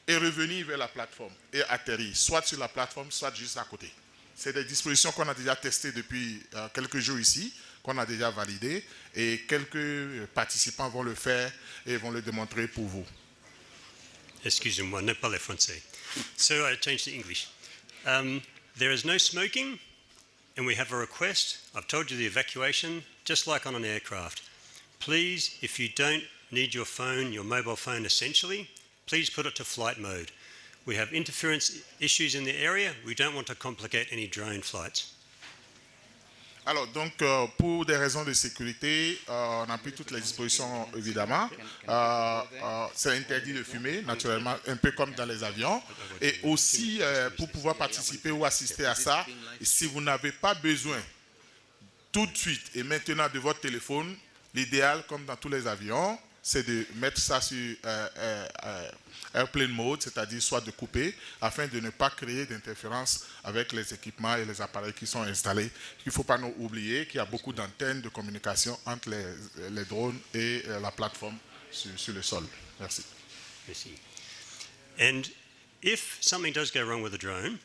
[SPEAKER 3] et revenir vers la plateforme et atterrir, soit sur la plateforme, soit juste à côté. C'est des dispositions qu'on a déjà testées depuis quelques jours ici, qu'on a déjà validées, et quelques participants vont le faire et vont le démontrer pour vous.
[SPEAKER 12] Excusez-moi, ne parlez français. So I changed to English. There is no smoking, and we have a request. I've told you the evacuation, just like on an aircraft. Please, if you don't need your phone, your mobile phone essentially, please put it to flight mode. We have interference issues in the area. We don't want to complicate any drone flights.
[SPEAKER 3] Alors, donc, pour des raisons de sécurité, on a pris toutes les dispositions, évidemment. C'est interdit de fumer, naturellement, un peu comme dans les avions. Et aussi, pour pouvoir participer ou assister à ça, si vous n'avez pas besoin tout de suite et maintenant de votre téléphone, l'idéal, comme dans tous les avions, c'est de mettre ça sur airplane mode, c'est-à-dire soit de couper, afin de ne pas créer d'interférence avec les équipements et les appareils qui sont installés. Il ne faut pas nous oublier qu'il y a beaucoup d'antennes de communication entre les drones et la plateforme sur le sol. Merci.
[SPEAKER 12] Merci. And if something does go wrong with the drone,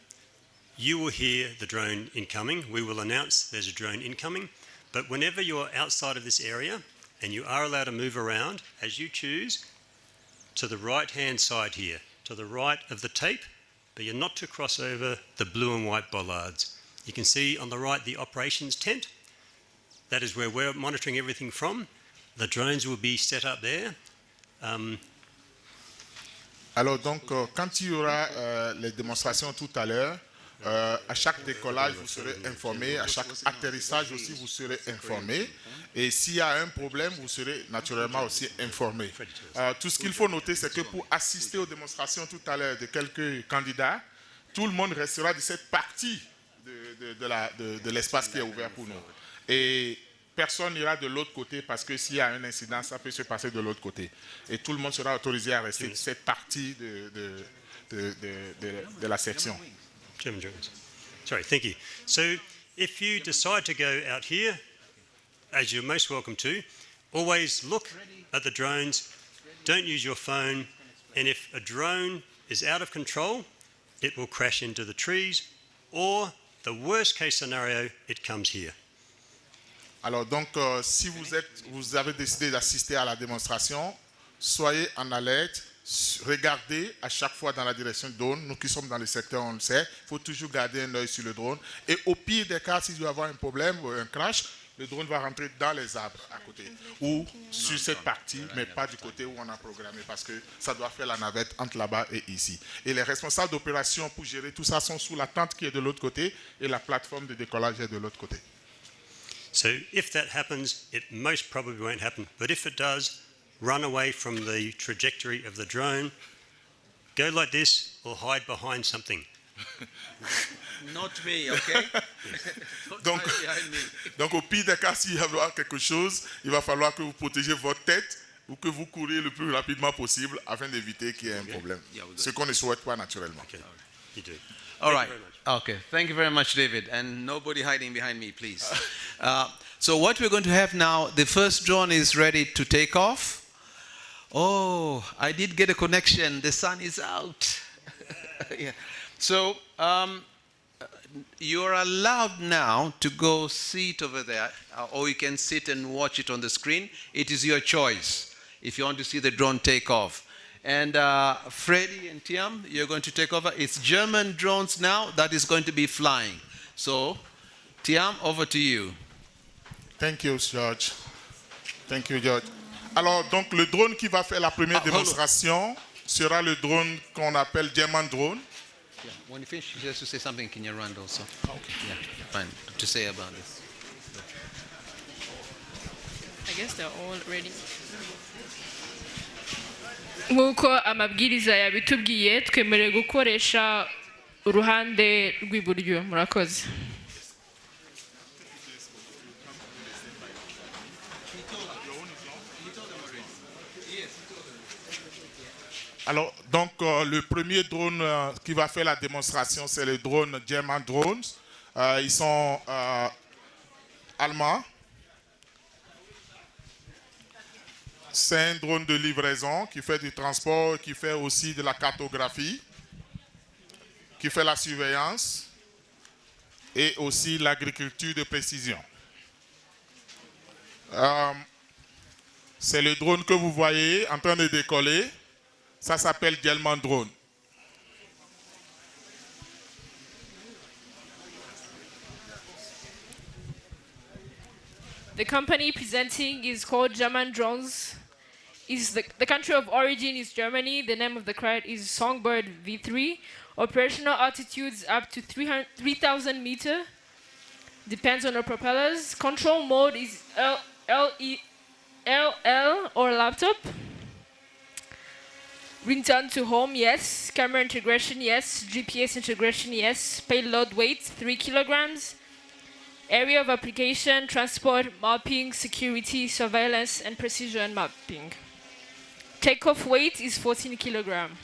[SPEAKER 12] you will hear the drone incoming. We will announce there's a drone incoming. But whenever you're outside of this area, and you are allowed to move around as you choose to the right-hand side here, to the right of the tape, but you're not to cross over the blue and white bollards. You can see on the right the operations tent. That is where we're monitoring everything from. The drones will be set up there.
[SPEAKER 3] Alors donc, quand il y aura les démonstrations tout à l'heure, à chaque décollage, vous serez informé. À chaque atterrissage aussi, vous serez informé. Et s'il y a un problème, vous serez naturellement aussi informé. Tout ce qu'il faut noter, c'est que pour assister aux démonstrations tout à l'heure de quelques candidats, tout le monde restera de cette partie de l'espace qui est ouvert pour nous. Et personne n'ira de l'autre côté parce que s'il y a un incident, ça peut se passer de l'autre côté. Et tout le monde sera autorisé à rester de cette partie de la section.
[SPEAKER 12] Chairman Jones. Sorry, thank you. So if you decide to go out here, as you're most welcome to, always look at the drones, don't use your phone, and if a drone is out of control, it will crash into the trees, or the worst case scenario, it comes here.
[SPEAKER 3] Alors donc, si vous avez décidé d'assister à la démonstration, soyez en alerte. Regardez à chaque fois dans la direction du drone. Nous qui sommes dans le secteur, on le sait, il faut toujours garder un œil sur le drone. Et au pire des cas, s'il doit y avoir un problème ou un crash, le drone va rentrer dans les arbres à côté ou sur cette partie, mais pas du côté où on a programmé parce que ça doit faire la navette entre là-bas et ici. Et les responsables d'opération pour gérer tout ça sont sous la tente qui est de l'autre côté et la plateforme de décollage est de l'autre côté.
[SPEAKER 12] So if that happens, it most probably won't happen. But if it does, run away from the trajectory of the drone, go like this or hide behind something.
[SPEAKER 1] Not me, okay?
[SPEAKER 3] donc au pire des cas, s'il y a quelque chose, il va falloir que vous protégez votre tête ou que vous couriez le plus rapidement possible afin d'éviter qu'il y ait un problème. Ce qu'on ne souhaite pas naturellement.
[SPEAKER 12] Okay. You do.
[SPEAKER 1] All right. Okay. Thank you very much, David. And nobody hiding behind me, please. So what we're going to have now, the first drone is ready to take off. Oh, I did get a connection. The sun is out. Yeah. So you're allowed now to go sit over there, or you can sit and watch it on the screen. It is your choice if you want to see the drone take off. And Freddy and Tiam, you're going to take over. It's German drones now that is going to be flying. So, Tiam, over to you.
[SPEAKER 3] Thank you, George. Thank you, George. Alors, donc, le drone qui va faire la première démonstration sera le drone qu'on appelle Diamond Drone.
[SPEAKER 1] Yeah, when you finish, just to say something in your round also. Okay. Yeah, fine. To say about this.
[SPEAKER 8] I guess they're all ready. nk'uko amabwiriza yabitubwiye twemerewe gukoresha uruhande rw'iburyo murakoze.
[SPEAKER 3] Alors, donc, le premier drone qui va faire la démonstration, c'est le drone German Drones. Ils sont allemands. C'est un drone de livraison qui fait du transport, qui fait aussi de la cartographie, qui fait la surveillance et aussi l'agriculture de précision. C'est le drone que vous voyez en train de décoller. Ça s'appelle Gelman Drone.
[SPEAKER 8] The company presenting is called German Drones. The country of origin is Germany. The name of the craft is Songbird V3. Operational altitudes up to 3,000 meters. Depends on the propellers. Control mode is LL or laptop. Return to home, yes. Camera integration, yes. GPS integration, yes. Payload weight, 3 kilograms. Area of application, transport, mapping, security, surveillance, and precision mapping. Takeoff weight is 14 kilograms.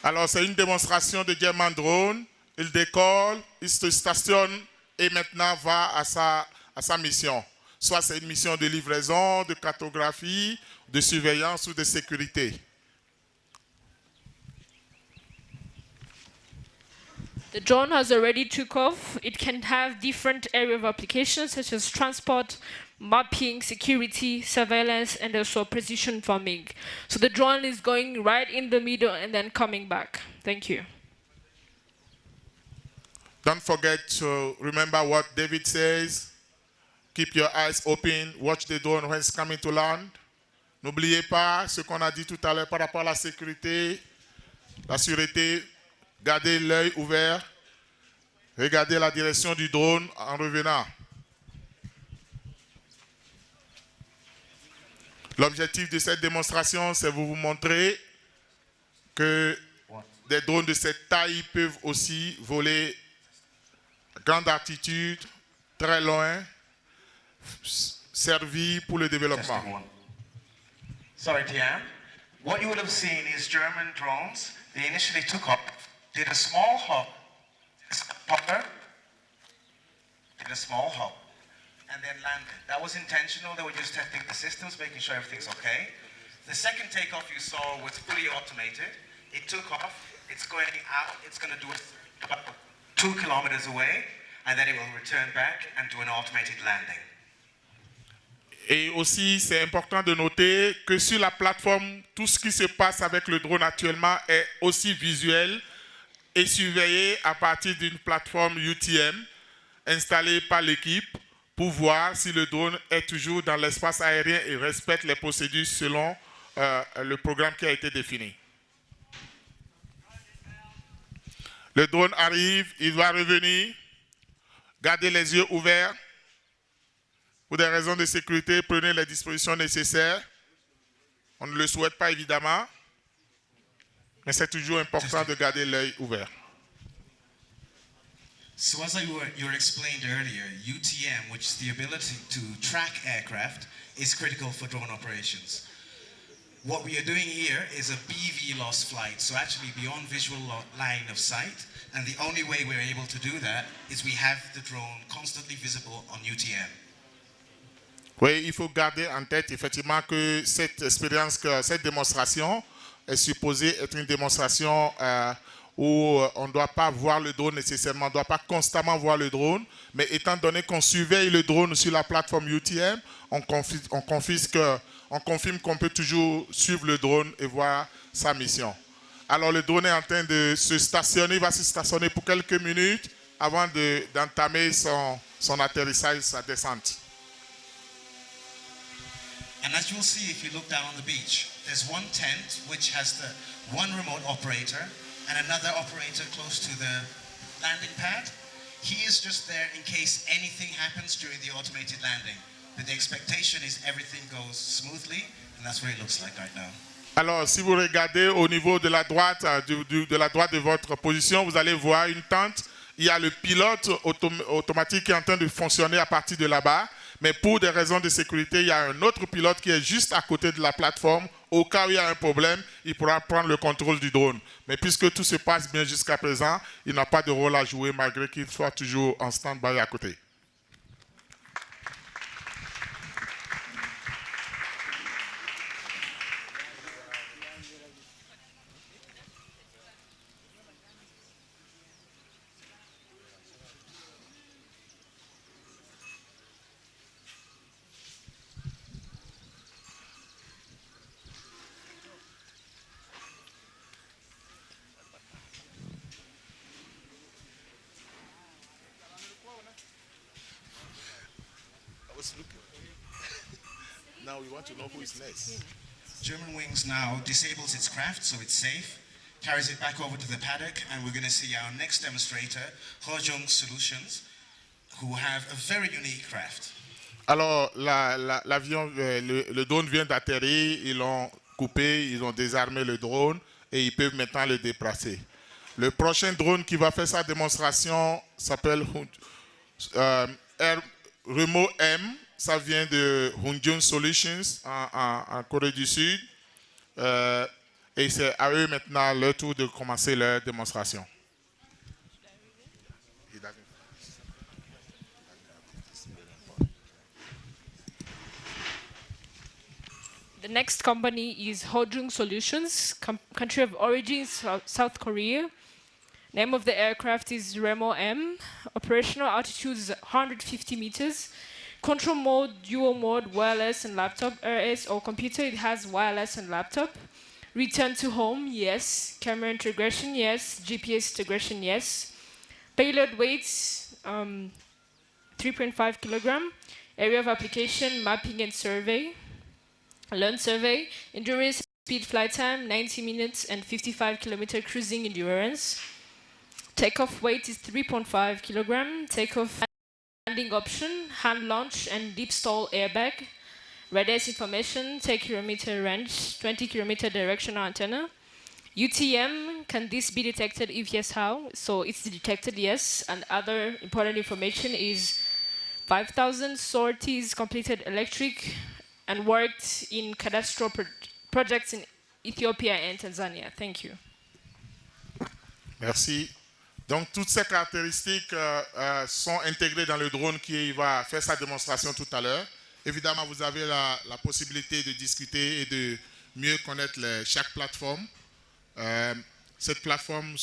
[SPEAKER 3] Alors, c'est une démonstration de German Drone. Il décolle, il se stationne et maintenant va à sa mission. Soit c'est une mission de livraison, de cartographie, de surveillance ou de sécurité.
[SPEAKER 8] The drone has already took off. It can have different area of applications such as transport, mapping, security, surveillance, and also precision farming. So the drone is going right in the middle and then coming back. Thank you.
[SPEAKER 3] Don't forget to remember what David says. Keep your eyes open. Watch the drone when it's coming to land. N'oubliez pas ce qu'on a dit tout à l'heure par rapport à la sécurité, la sûreté. Gardez l'œil ouvert. Regardez la direction du drone en revenant. L'objectif de cette démonstration, c'est de vous montrer que des drones de cette taille peuvent aussi voler à grande altitude, très loin, servir pour le développement.
[SPEAKER 13] Sorry, Tiam. What you would have seen is German drones. They initially took off, did a small hop, and then landed. That was intentional. They were just testing the systems, making sure everything's okay. The second takeoff you saw was fully automated. It took off. It's going out. It's going to do it about 2 kilometers away, and then it will return back and do an automated landing.
[SPEAKER 3] Et aussi, c'est important de noter que sur la plateforme, tout ce qui se passe avec le drone actuellement est aussi visuel et surveillé à partir d'une plateforme UTM installée par l'équipe pour voir si le drone est toujours dans l'espace aérien et respecte les procédures selon le programme qui a été défini. Le drone arrive, il va revenir. Gardez les yeux ouverts. Pour des raisons de sécurité, prenez les dispositions nécessaires. On ne le souhaite pas évidemment, mais c'est toujours important de garder l'œil ouvert.
[SPEAKER 13] So as you were explained earlier, UTM, which is the ability to track aircraft, is critical for drone operations. What we are doing here is a BV loss flight, so actually beyond visual line of sight, and the only way we're able to do that is we have the drone constantly visible on UTM.
[SPEAKER 3] Oui, il faut garder en tête effectivement que cette expérience, que cette démonstration est supposée être une démonstration où on ne doit pas voir le drone nécessairement, on ne doit pas constamment voir le drone, mais étant donné qu'on surveille le drone sur la plateforme UTM, on confirme qu'on peut toujours suivre le drone et voir sa mission. Alors le drone est en train de se stationner, il va se stationner pour quelques minutes, avant d'entamer son atterrissage, sa descente.
[SPEAKER 13] And as you'll see if you look down on the beach, there's one tent which has the one remote operator and another operator close to the landing pad. He is just there in case anything happens during the automated landing. But the expectation is everything goes smoothly, and that's what it looks like right now.
[SPEAKER 3] Alors, si vous regardez au niveau de la droite, de votre position, vous allez voir une tente. Il y a le pilote automatique qui est en train de fonctionner à partir de là-bas. Mais pour des raisons de sécurité, il y a un autre pilote qui est juste à côté de la plateforme. Au cas où il y a un problème, il pourra prendre le contrôle du drone. Mais puisque tout se passe bien jusqu'à présent, il n'a pas de rôle à jouer malgré qu'il soit toujours en stand-by à côté.
[SPEAKER 13] Now we want to know who is next. German Wings now disables its craft so it's safe, carries it back over to the paddock, and we're going to see our next demonstrator, Hajus Solutions, who have a very unique craft.
[SPEAKER 3] Alors, l'avion, le drone vient d'atterrir, ils l'ont coupé, ils ont désarmé le drone et ils peuvent maintenant le déplacer. Le prochain drone qui va faire sa démonstration s'appelle Remo M. Ça vient de Hajus Solutions en Corée du Sud. Et c'est à eux maintenant leur tour de commencer leur démonstration.
[SPEAKER 8] The next company is Hajus Solutions, country of origin South Korea. Name of the aircraft is Remo M. Operational altitude is 150 meters. Control mode, dual mode, wireless and laptop. RS or computer, it has wireless and laptop. Return to home, yes. Camera integration, yes. GPS integration, yes. Payload weight, 3.5 kilogram. Area of application, mapping and survey. Learn survey. Endurance, speed flight time, 90 minutes and 55 kilometer cruising endurance. Takeoff weight is 3.5 kilogram. Takeoff landing option, hand launch and deep stall airbag. Radars information, 10 kilometer range, 20 kilometer directional antenna. UTM, can this be detected? If yes, how? So it's detected, yes. And other important information is 5,000 sorties completed electric and worked in cadastral projects in Ethiopia and Tanzania. Thank you.
[SPEAKER 3] Merci. Donc, toutes ces caractéristiques sont intégrées dans le drone qui va faire sa démonstration tout à l'heure. Évidemment, vous avez la possibilité de discuter et de mieux connaître chaque plateforme. Cette plateforme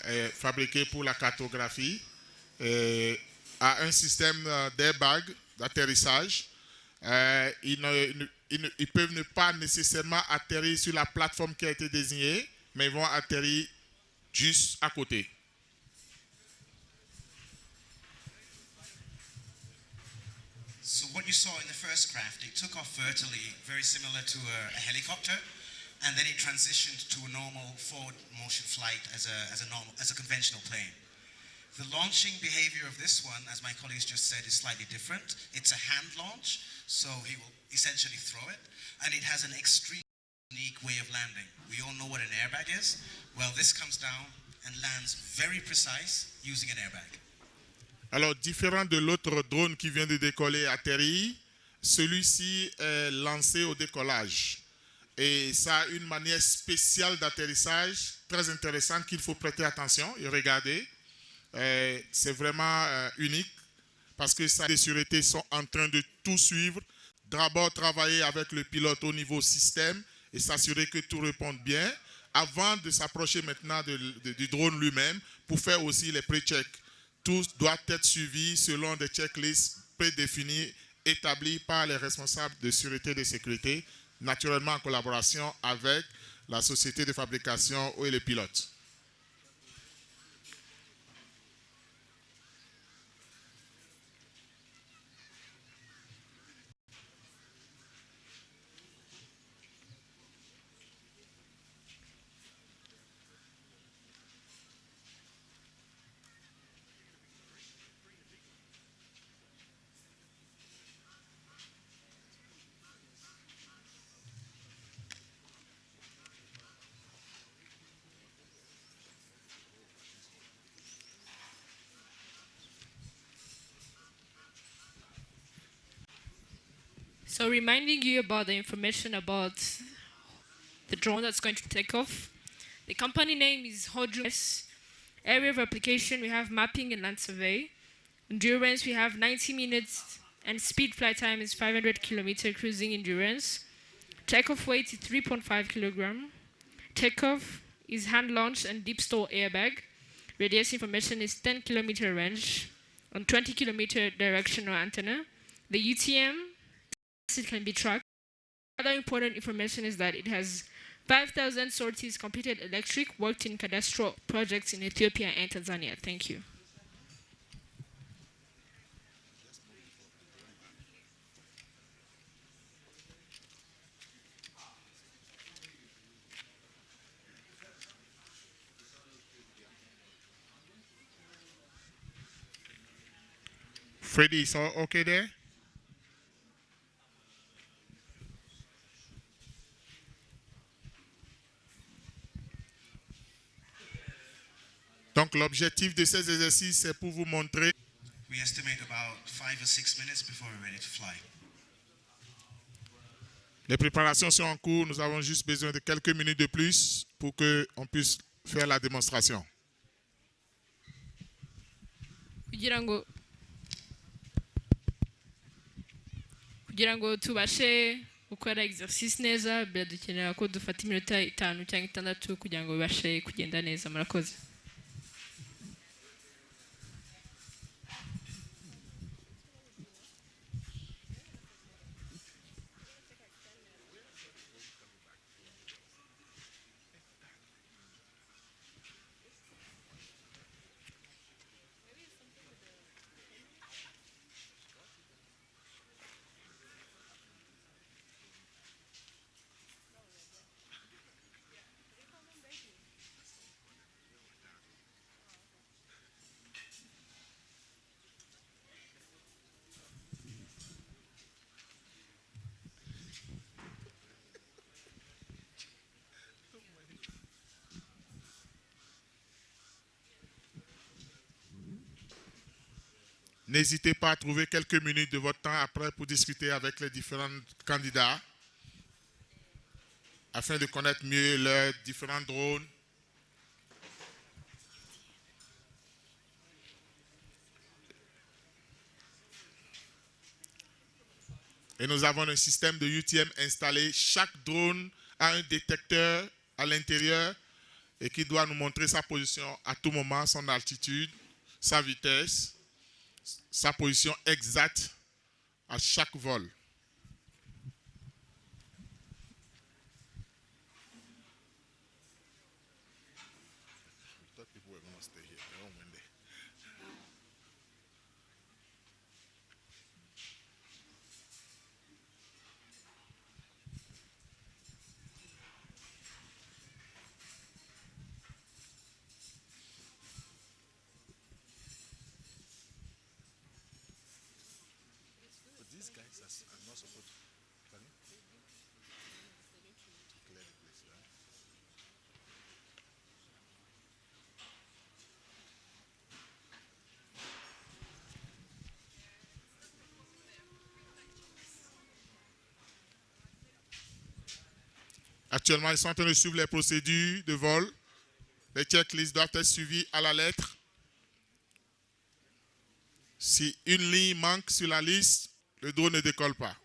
[SPEAKER 3] est fabriquée pour la cartographie et a un système d'airbag d'atterrissage. Ils peuvent ne pas nécessairement atterrir sur la plateforme qui a été désignée, mais ils vont atterrir juste à côté.
[SPEAKER 13] So what you saw in the first craft, it took off vertically, very similar to a helicopter, and then it transitioned to a normal forward motion flight as a conventional plane. The launching behavior of this one, as my colleagues just said, is slightly different. It's a hand launch, so he will essentially throw it, and it has an extremely unique way of landing. We all know what an airbag is. Well, this comes down and lands very precise using an airbag.
[SPEAKER 3] Alors, différent de l'autre drone qui vient de décoller et atterrir, celui-ci est lancé au décollage. Et ça a une manière spéciale d'atterrissage très intéressante qu'il faut prêter attention et regarder. C'est vraiment unique parce que les sûretés sont en train de tout suivre. D'abord, travailler avec le pilote au niveau système et s'assurer que tout réponde bien avant de s'approcher maintenant du drone lui-même pour faire aussi les pré-checks. Tout doit être suivi selon des checklists prédéfinis établis par les responsables de sûreté et de sécurité, naturellement en collaboration avec la société de fabrication et les pilotes.
[SPEAKER 8] So reminding you about the information about the drone that's going to take off. The company name is Hajus. Area of application, we have mapping and land survey. Endurance, we have 90 minutes, and speed flight time is 500 kilometer cruising endurance. Takeoff weight is 3.5 kilogram. Takeoff is hand launch and deep store airbag. Radius information is 10 kilometer range on 20 kilometer directional antenna. The UTM, it can be tracked. Other important information is that it has 5,000 sorties completed electric, worked in cadastral projects in Ethiopia and Tanzania. Thank you.
[SPEAKER 3] Freddie, is all okay there? Donc l'objectif de ces exercices, c'est pour vous montrer.
[SPEAKER 13] We estimate about 5 or 6 minutes before we're ready to fly.
[SPEAKER 3] Les préparations sont en cours. Nous avons juste besoin de quelques minutes de plus pour qu'on puisse faire la démonstration.
[SPEAKER 8] kugira ngo tubashe gukora exercice neza biradukenera ko dufata iminota 5 cyangwa 6 kugira ngo bibashe kugenda neza. Murakoze.
[SPEAKER 3] N'hésitez pas à trouver quelques minutes de votre temps après pour discuter avec les différents candidats afin de connaître mieux leurs différents drones. Et nous avons un système de UTM installé. Chaque drone a un détecteur à l'intérieur et qui doit nous montrer sa position à tout moment, son altitude, sa vitesse, sa position exacte à chaque vol. These guys are not supposed to. Clear the place, right? Actuellement, ils sont en train de suivre les procédures de vol. Les checklists doivent être suivis à la lettre. Si une ligne manque sur la liste, le drone ne décolle pas.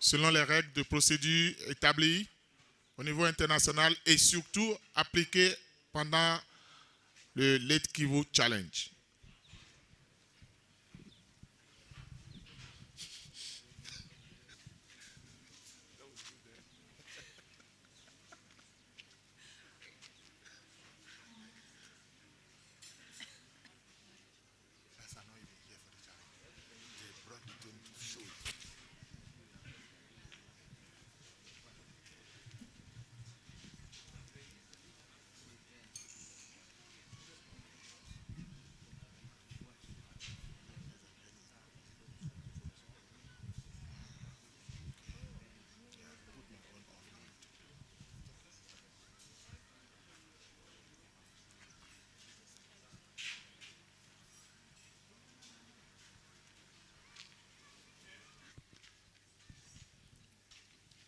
[SPEAKER 3] Selon les règles de procédure établies au niveau international et surtout appliquées pendant le Lake Kivu Challenge.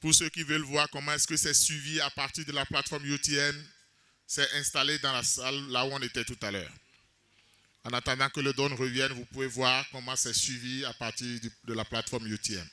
[SPEAKER 3] Pour ceux qui veulent voir comment est-ce que c'est suivi à partir de la plateforme UTM, c'est installé dans la salle là où on était tout à l'heure. En attendant que le drone revienne, vous pouvez voir comment c'est suivi à partir de la plateforme UTM.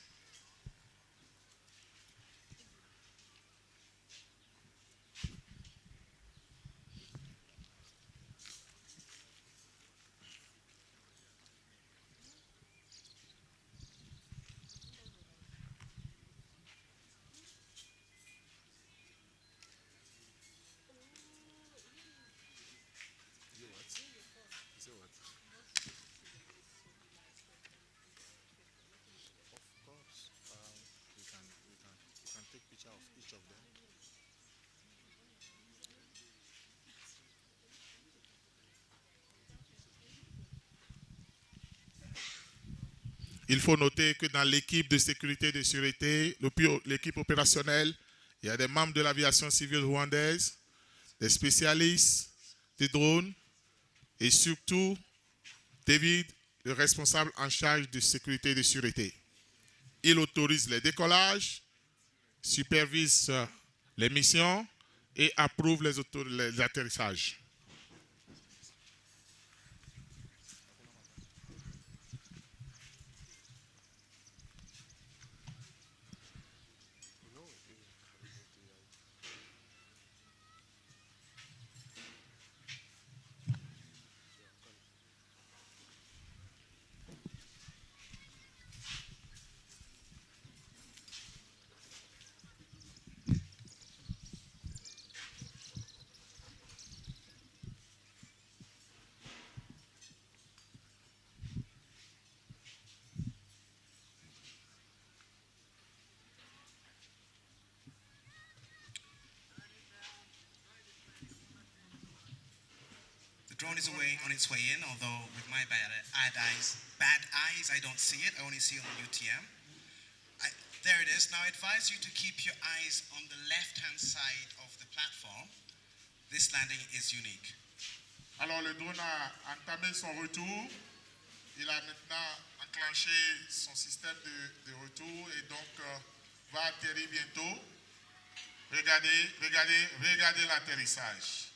[SPEAKER 3] Il faut noter que dans l'équipe de sécurité et de sûreté, l'équipe opérationnelle, il y a des membres de l'aviation civile rwandaise, des spécialistes des drones et surtout David, le responsable en charge de sécurité et de sûreté. Il autorise les décollages, supervise les missions et approuve les atterrissages.
[SPEAKER 13] The drone is on its way in, although with my bad eyes, I don't see it. I only see it on the UTM. There it is. Now I advise you to keep your eyes on the left-hand side of the platform. This landing is unique.
[SPEAKER 3] Alors le drone a entamé son retour. Il a maintenant enclenché son système de retour et donc va atterrir bientôt. Regardez l'atterrissage.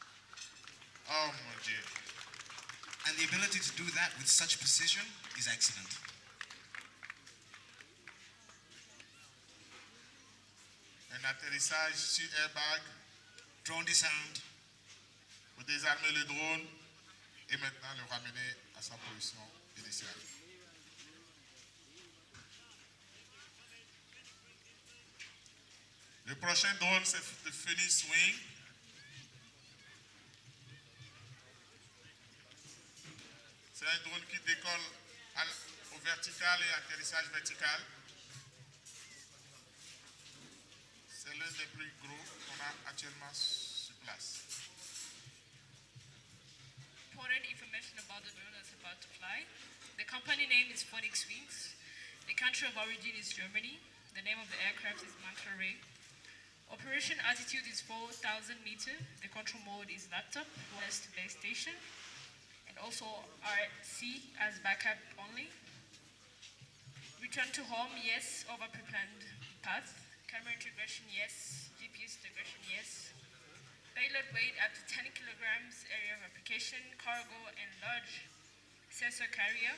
[SPEAKER 3] Oh mon Dieu.
[SPEAKER 13] And the ability to do that with such precision is excellent.
[SPEAKER 3] Un atterrissage sur airbag.
[SPEAKER 13] Drone disarmed.
[SPEAKER 3] Vous désarmez le drone et maintenant le ramener à sa position initiale. Le prochain drone, c'est le Phoenix Wing. C'est un drone qui décolle au vertical et atterrissage vertical. C'est l'un des plus gros qu'on a actuellement sur place.
[SPEAKER 14] Important information about the drone that's about to fly. The company name is Phoenix Wings. The country of origin is Germany. The name of the aircraft is Mantra-Ray. Operation altitude is 4,000 meters. The control mode is laptop, wireless to base station, and also RC as backup only. Return to home, yes. Over pre-planned path. Camera integration, yes. GPS integration, yes. Payload weight up to 10 kilograms. Area of application, cargo, and large sensor carrier.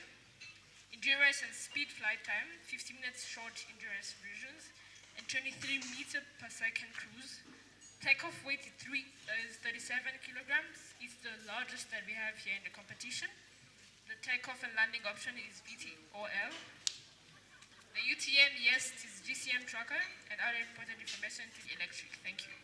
[SPEAKER 14] Endurance and speed flight time, 50 minutes short endurance versions, and 23 meters per second cruise. Takeoff weight is 37 kilograms. It's the largest that we have here in the competition. The takeoff and landing option is VTOL. The UTM, yes, it is GCM tracker, and other important information to the electric. Thank you.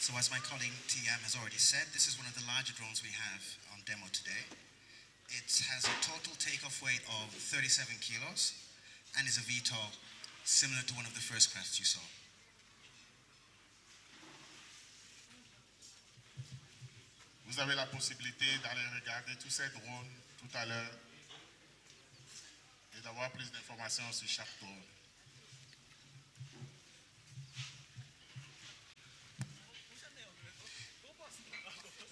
[SPEAKER 13] So as my colleague TM has already said, this is one of the larger drones we have on demo today. It has a total takeoff weight of 37 kilos and is a VTOL similar to one of the first crafts you saw.
[SPEAKER 3] Vous avez la possibilité d'aller regarder tous ces drones tout à l'heure et d'avoir plus d'informations sur chaque drone.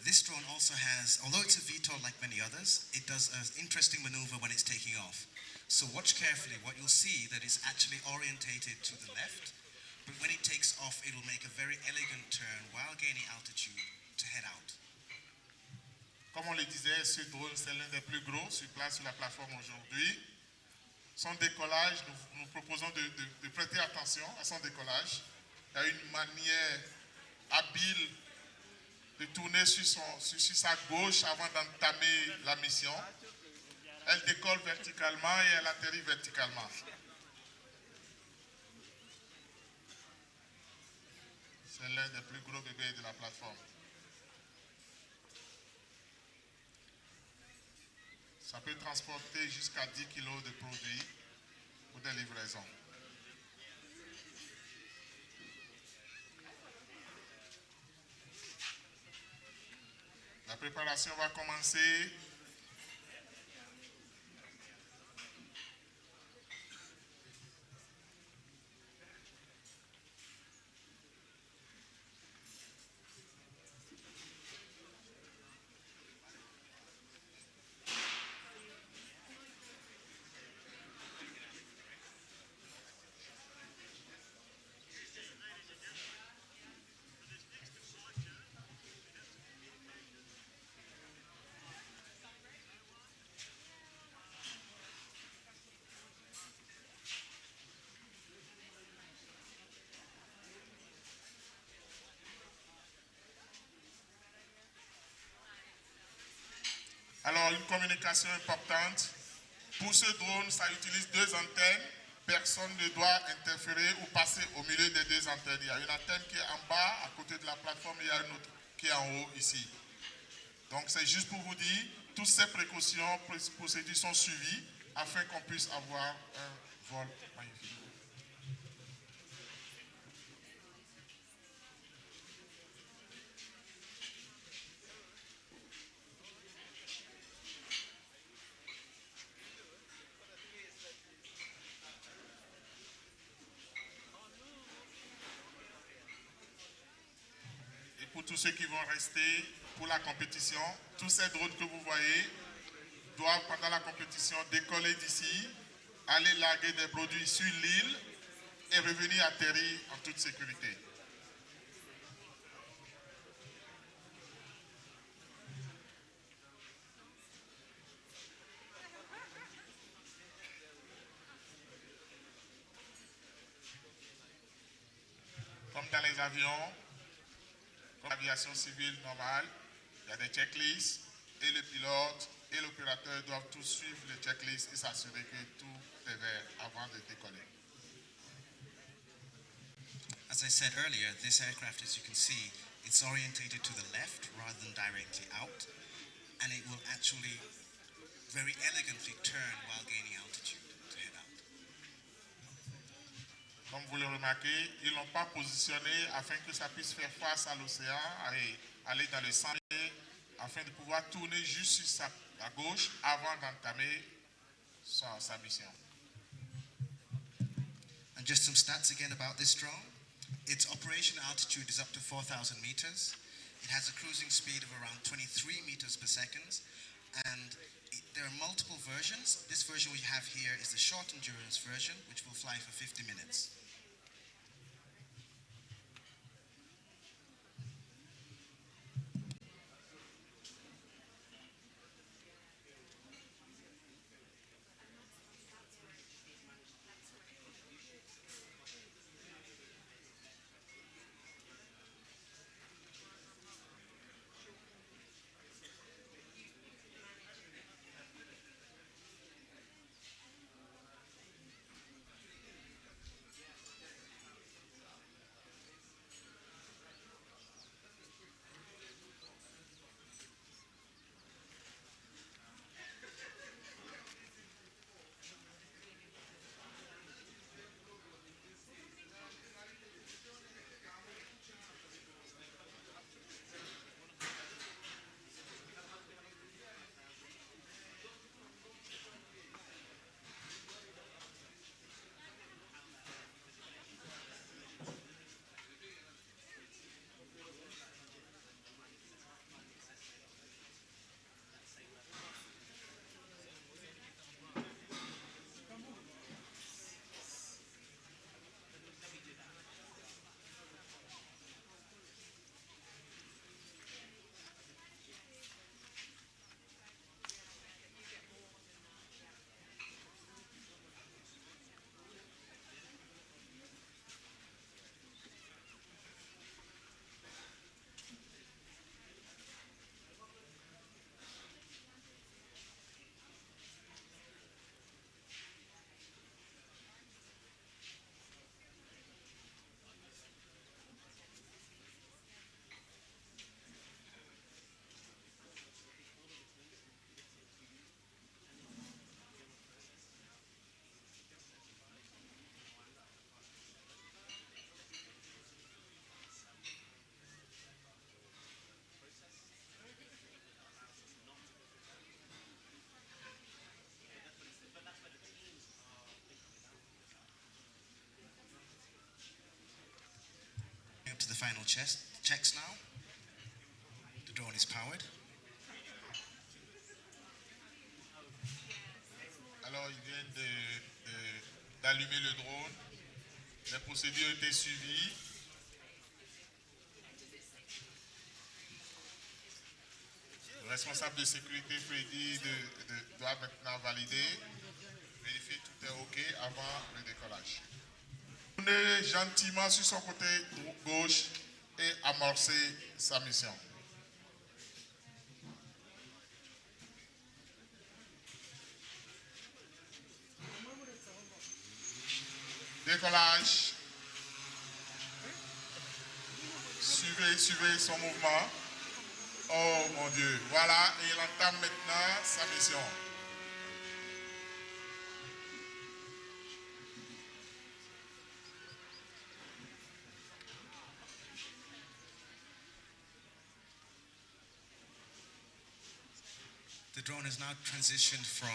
[SPEAKER 13] This drone also has, although it's a VTOL like many others, it does an interesting maneuver when it's taking off. So watch carefully. What you'll see that it's actually orientated to the left, but when it takes off, it'll make a very elegant turn while gaining altitude to head out.
[SPEAKER 3] Comme on le disait, ce drone, c'est l'un des plus gros sur place sur la plateforme aujourd'hui. Son décollage, nous proposons de prêter attention à son décollage. Il y a une manière habile de tourner sur sa gauche avant d'entamer la mission. Elle décolle verticalement et elle atterrit verticalement. C'est l'un des plus gros bébés de la plateforme. Ça peut transporter jusqu'à 10 kg de produits pour des livraisons. La préparation va commencer. Alors, une communication importante. Pour ce drone, ça utilise deux antennes. Personne ne doit interférer ou passer au milieu des deux antennes. Il y a une antenne qui est en bas, à côté de la plateforme, et il y a une autre qui est en haut, ici. Donc, c'est juste pour vous dire, toutes ces précautions, procédures sont suivies afin qu'on puisse avoir un vol magnifique. Pour tous ceux qui vont rester pour la compétition, tous ces drones que vous voyez doivent pendant la compétition décoller d'ici, aller larguer des produits sur l'île et revenir atterrir en toute sécurité. Comme dans les avions, comme l'aviation civile normale, il y a des checklists et le pilote et l'opérateur doivent tous suivre les checklists et s'assurer que tout est vert avant de décoller.
[SPEAKER 13] As I said earlier, this aircraft, as you can see, it's orientated to the left rather than directly out, and it will actually very elegantly turn while gaining altitude to head out.
[SPEAKER 3] Comme vous le remarquez, ils ne l'ont pas positionné afin que ça puisse faire face à l'océan et aller dans le centre afin de pouvoir tourner juste sur à gauche avant d'entamer sa mission.
[SPEAKER 13] And just some stats again about this drone. Its operational altitude is up to 4,000 meters. It has a cruising speed of around 23 meters per second. And there are multiple versions. This version we have here is the short endurance version, which will fly for 50 minutes. Up to the final checks now. The drone is powered.
[SPEAKER 3] Alors, il vient d'allumer le drone. Les procédures ont été suivies. Le responsable de sécurité, Freddy, doit maintenant valider, vérifier que tout est OK avant le décollage. Tournez gentiment sur son côté gauche et amorcer sa mission. Décollage. Suivez son mouvement. Oh mon Dieu. Voilà, et il entame maintenant sa mission.
[SPEAKER 13] The drone has now transitioned from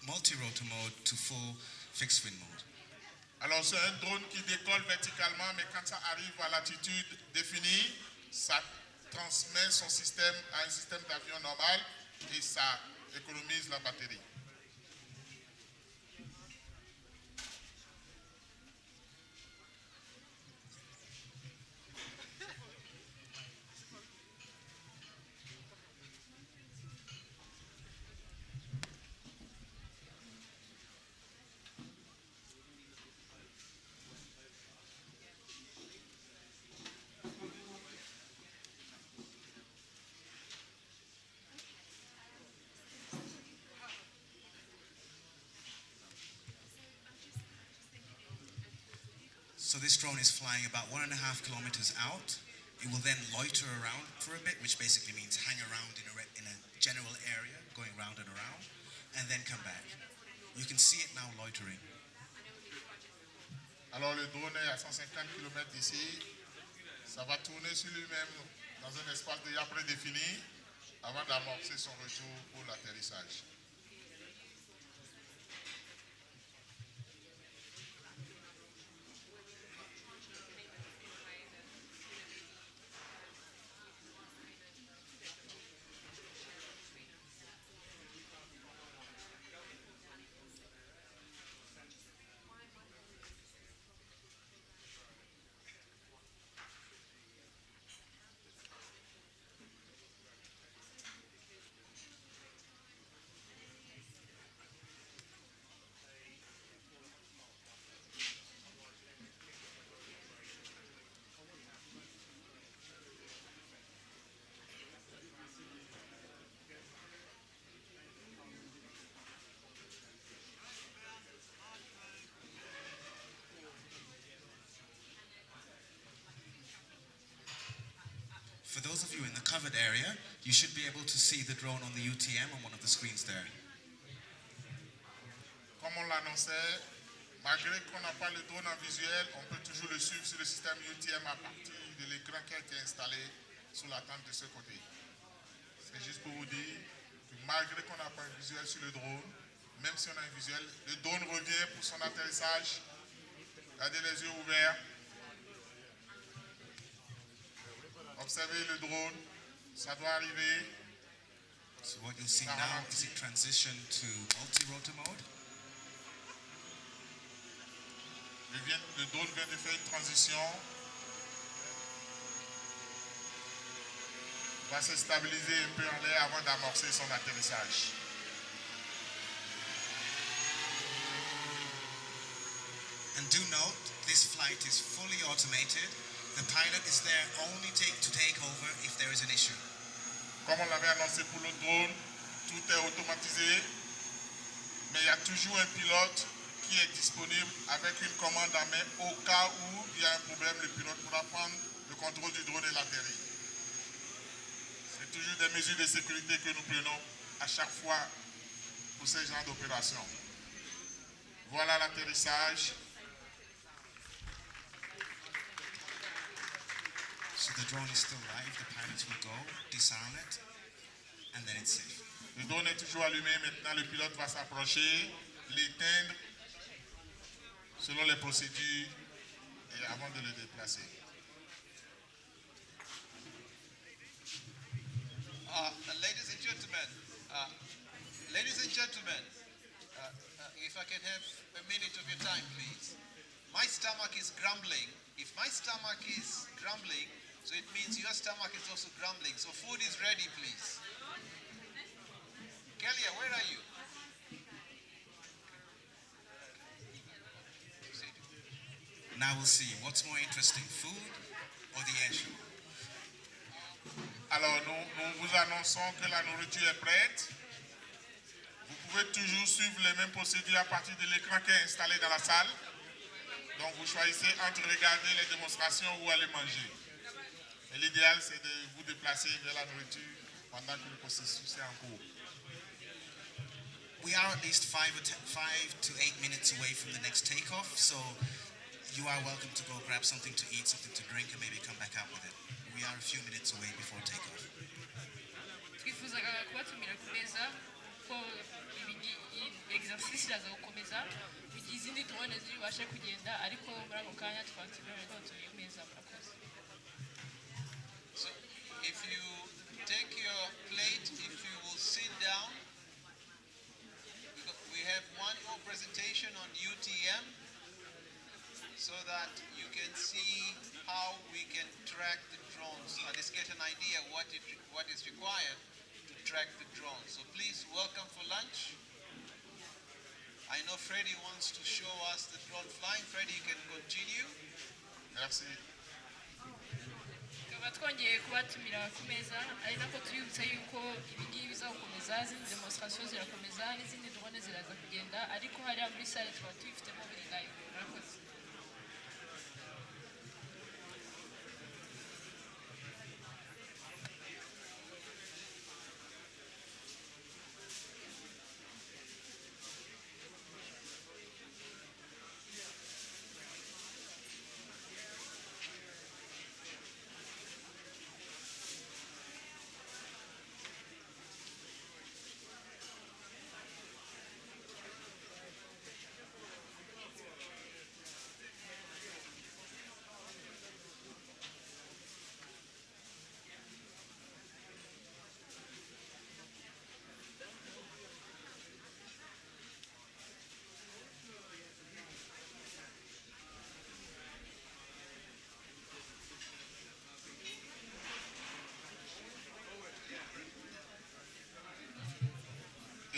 [SPEAKER 13] multi-rotor mode to full fixed wing mode.
[SPEAKER 3] Alors c'est un drone qui décolle verticalement, mais quand ça arrive à l'altitude définie, ça transmet son système à un système d'avion normal et ça économise la batterie.
[SPEAKER 13] So this drone is flying about 1.5 kilometers out. It will then loiter around for a bit, which basically means hang around in a general area, going round and around, and then come back. You can see it now loitering.
[SPEAKER 3] Alors le drone est à 150 km d'ici. Ça va tourner sur lui-même dans un espace déjà prédéfini avant d'amorcer son retour pour l'atterrissage.
[SPEAKER 13] For those of you in the covered area, you should be able to see the drone on the UTM on one of the screens there.
[SPEAKER 3] Comme on l'annonçait, malgré qu'on n'a pas le drone en visuel, on peut toujours le suivre sur le système UTM à partir de l'écran qui a été installé sous la tente de ce côté. C'est juste pour vous dire que malgré qu'on n'a pas un visuel sur le drone, même si on a un visuel, le drone revient pour son atterrissage. Gardez les yeux ouverts. Observez le drone, ça doit arriver.
[SPEAKER 13] So what you'll see now is it transition to multi-rotor mode.
[SPEAKER 3] Le drone vient de faire une transition. Il va se stabiliser un peu en l'air avant d'amorcer son atterrissage.
[SPEAKER 13] And do note, this flight is fully automated. The pilot is there only to take over if there is an issue.
[SPEAKER 3] Comme on l'avait annoncé pour le drone, tout est automatisé, mais il y a toujours un pilote qui est disponible avec une commande en main au cas où il y a un problème, le pilote pourra prendre le contrôle du drone et l'atterrir. C'est toujours des mesures de sécurité que nous prenons à chaque fois pour ce genre d'opération. Voilà l'atterrissage.
[SPEAKER 13] So the drone is still live, the pilots will go, disarm it, and then it's safe.
[SPEAKER 3] Le drone est toujours allumé, maintenant le pilote va s'approcher, l'éteindre selon les procédures et avant de le déplacer.
[SPEAKER 1] can have a minute of your time, please. My stomach is grumbling. If my stomach is grumbling, so it means your stomach is also grumbling. So food is ready, please. Kelia, where are you?
[SPEAKER 13] Now we'll see. What's more interesting, food or the air show?
[SPEAKER 3] Alors, nous vous annonçons que la nourriture est prête. Vous pouvez toujours suivre les mêmes procédures à partir de l'écran qui est installé dans la salle. Donc, vous choisissez entre regarder les démonstrations ou aller manger. Et l'idéal, c'est de vous déplacer vers la nourriture pendant que le processus est en cours.
[SPEAKER 13] We are at least 5 to 8 minutes away from the next takeoff, so you are welcome to go grab something to eat, something to drink, and maybe come back out with it. We are a few minutes away before takeoff.
[SPEAKER 14] twifuzaga kubatumira ku meza ko exercice iraza gukomeza mu gihe izindi drone ziri bubashe kugenda ariko muri ako kanya twatumiye ku meza murakoze.
[SPEAKER 1] So if you take your plate, if you will sit down, because we have one more presentation on UTM so that you can see how we can track the drones, at least get an idea what is required to track the drones. So please welcome for lunch. I know Freddie wants to show us the drone flying. Freddie, you can continue.
[SPEAKER 3] Merci.
[SPEAKER 14] tukaba twongeye kubatumira ku meza ari nako tuributsa yuko ibingibi bizakomeza, izindi demonstration zirakomeza n'izindi drone ziraza kugenda, ariko hariya muri sale tuba tubifitemo biri live. Murakoze.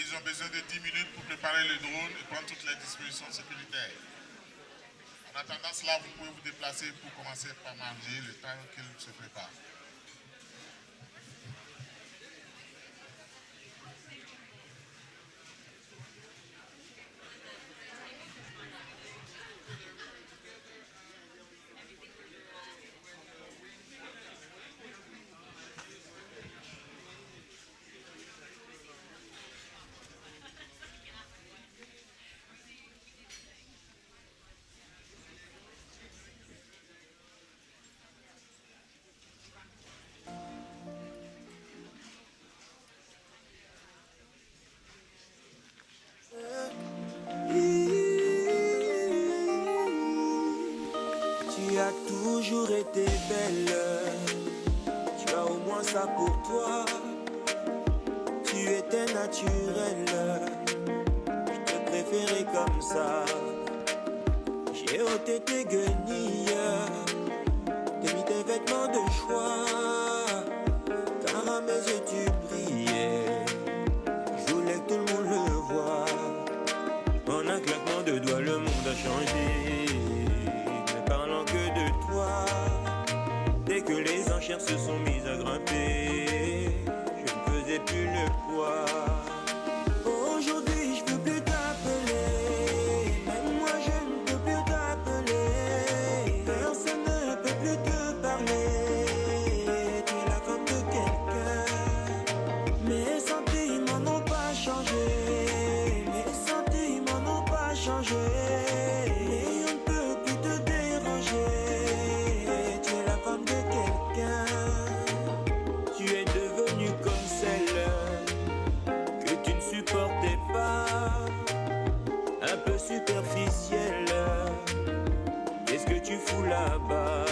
[SPEAKER 3] Ils ont besoin de 10 minutes pour préparer le drone et prendre toutes les dispositions sécuritaires. En attendant cela, vous pouvez vous déplacer pour commencer par manger le temps qu'il se prépare.
[SPEAKER 15] Tu as toujours été belle, tu as au moins ça pour toi. Tu étais naturelle, je te préférais comme ça. J'ai ôté tes guenilles, t'as mis tes vêtements de choix, car à mes yeux tu brillais. Je voulais que tout le monde le voie. En un claquement de doigts, le monde a changé. Parlant que de toi, dès que les enchères se sont mises à grimper, je ne faisais plus le poids. Aujourd'hui, je peux plus t'appeler, même moi je ne peux plus t'appeler. Personne ne peut plus te parler. Tu es la femme de quelqu'un. Mes sentiments n'ont pas changé. Mes sentiments n'ont pas changé. Superficielle, qu'est-ce que tu fous là-bas?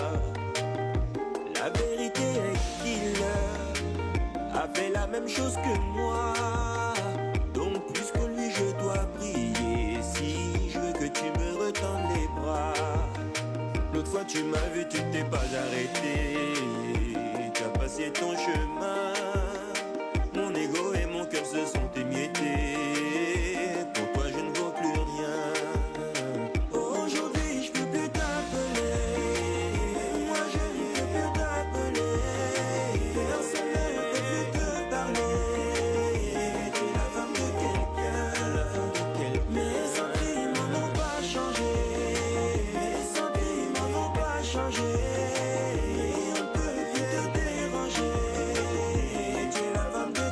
[SPEAKER 15] La vérité est qu'il a fait la même chose que moi. Donc plus que lui je dois prier. Si m'as vu, tu t'es pas arrêté. Tu as passé ton chemin. Mon ego et mon cœur se sont émiettés. Pour toi je ne vaux plus rien. Aujourd'hui je peux plus t'appeler. Moi je ne peux plus t'appeler. Personne ne peut plus te parler. Tu es la femme de quelqu'un. Mes sentiments n'ont pas changé. Mes sentiments n'ont pas changé. On peut plus te déranger. Tu es la femme de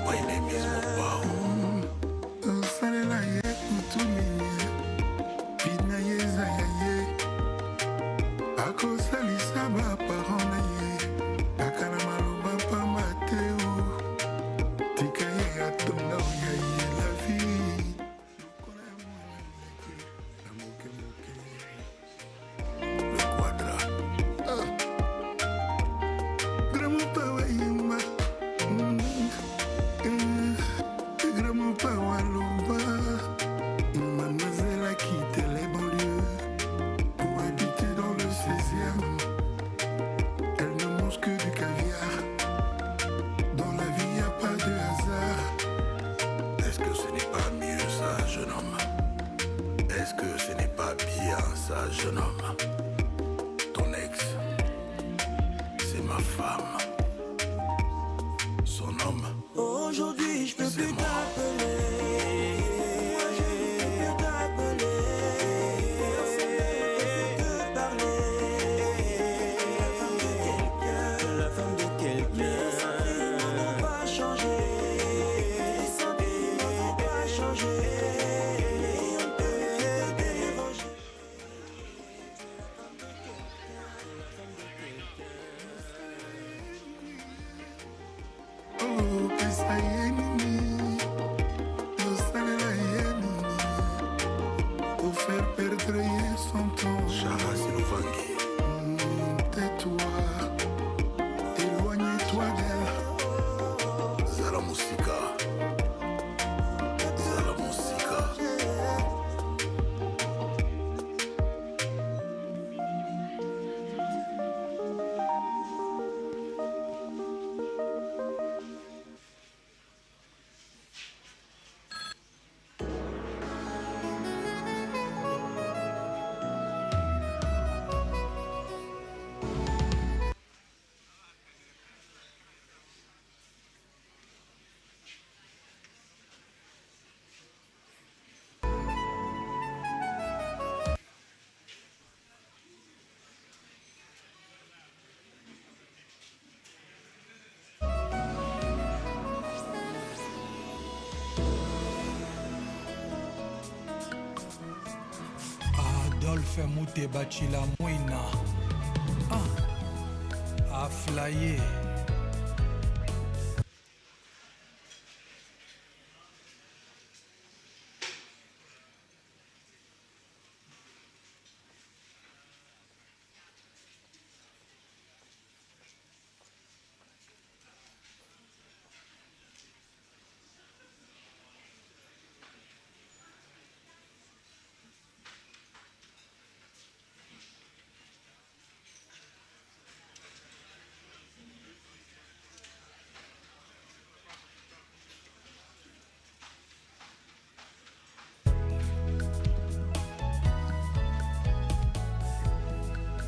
[SPEAKER 16] jeune homme. Ton ex, c'est ma femme. Son homme,
[SPEAKER 15] aujourd'hui je peux plus t'appeler. Moi je ne peux plus t'appeler. Personne ne peut te parler. La femme de quelqu'un. La femme de quelqu'un. Mes sentiments n'ont pas changé. Mes sentiments n'ont pas changé. On peut te déranger.
[SPEAKER 16] oh, pesa yenini, osalela yenini, pour faire perdre son temps. Chara Silovangi, tais-toi, éloigne-toi d'elle. Zala Musika, Zala Musika.
[SPEAKER 17] Adolphe Moute Bachila Mouina a flyé.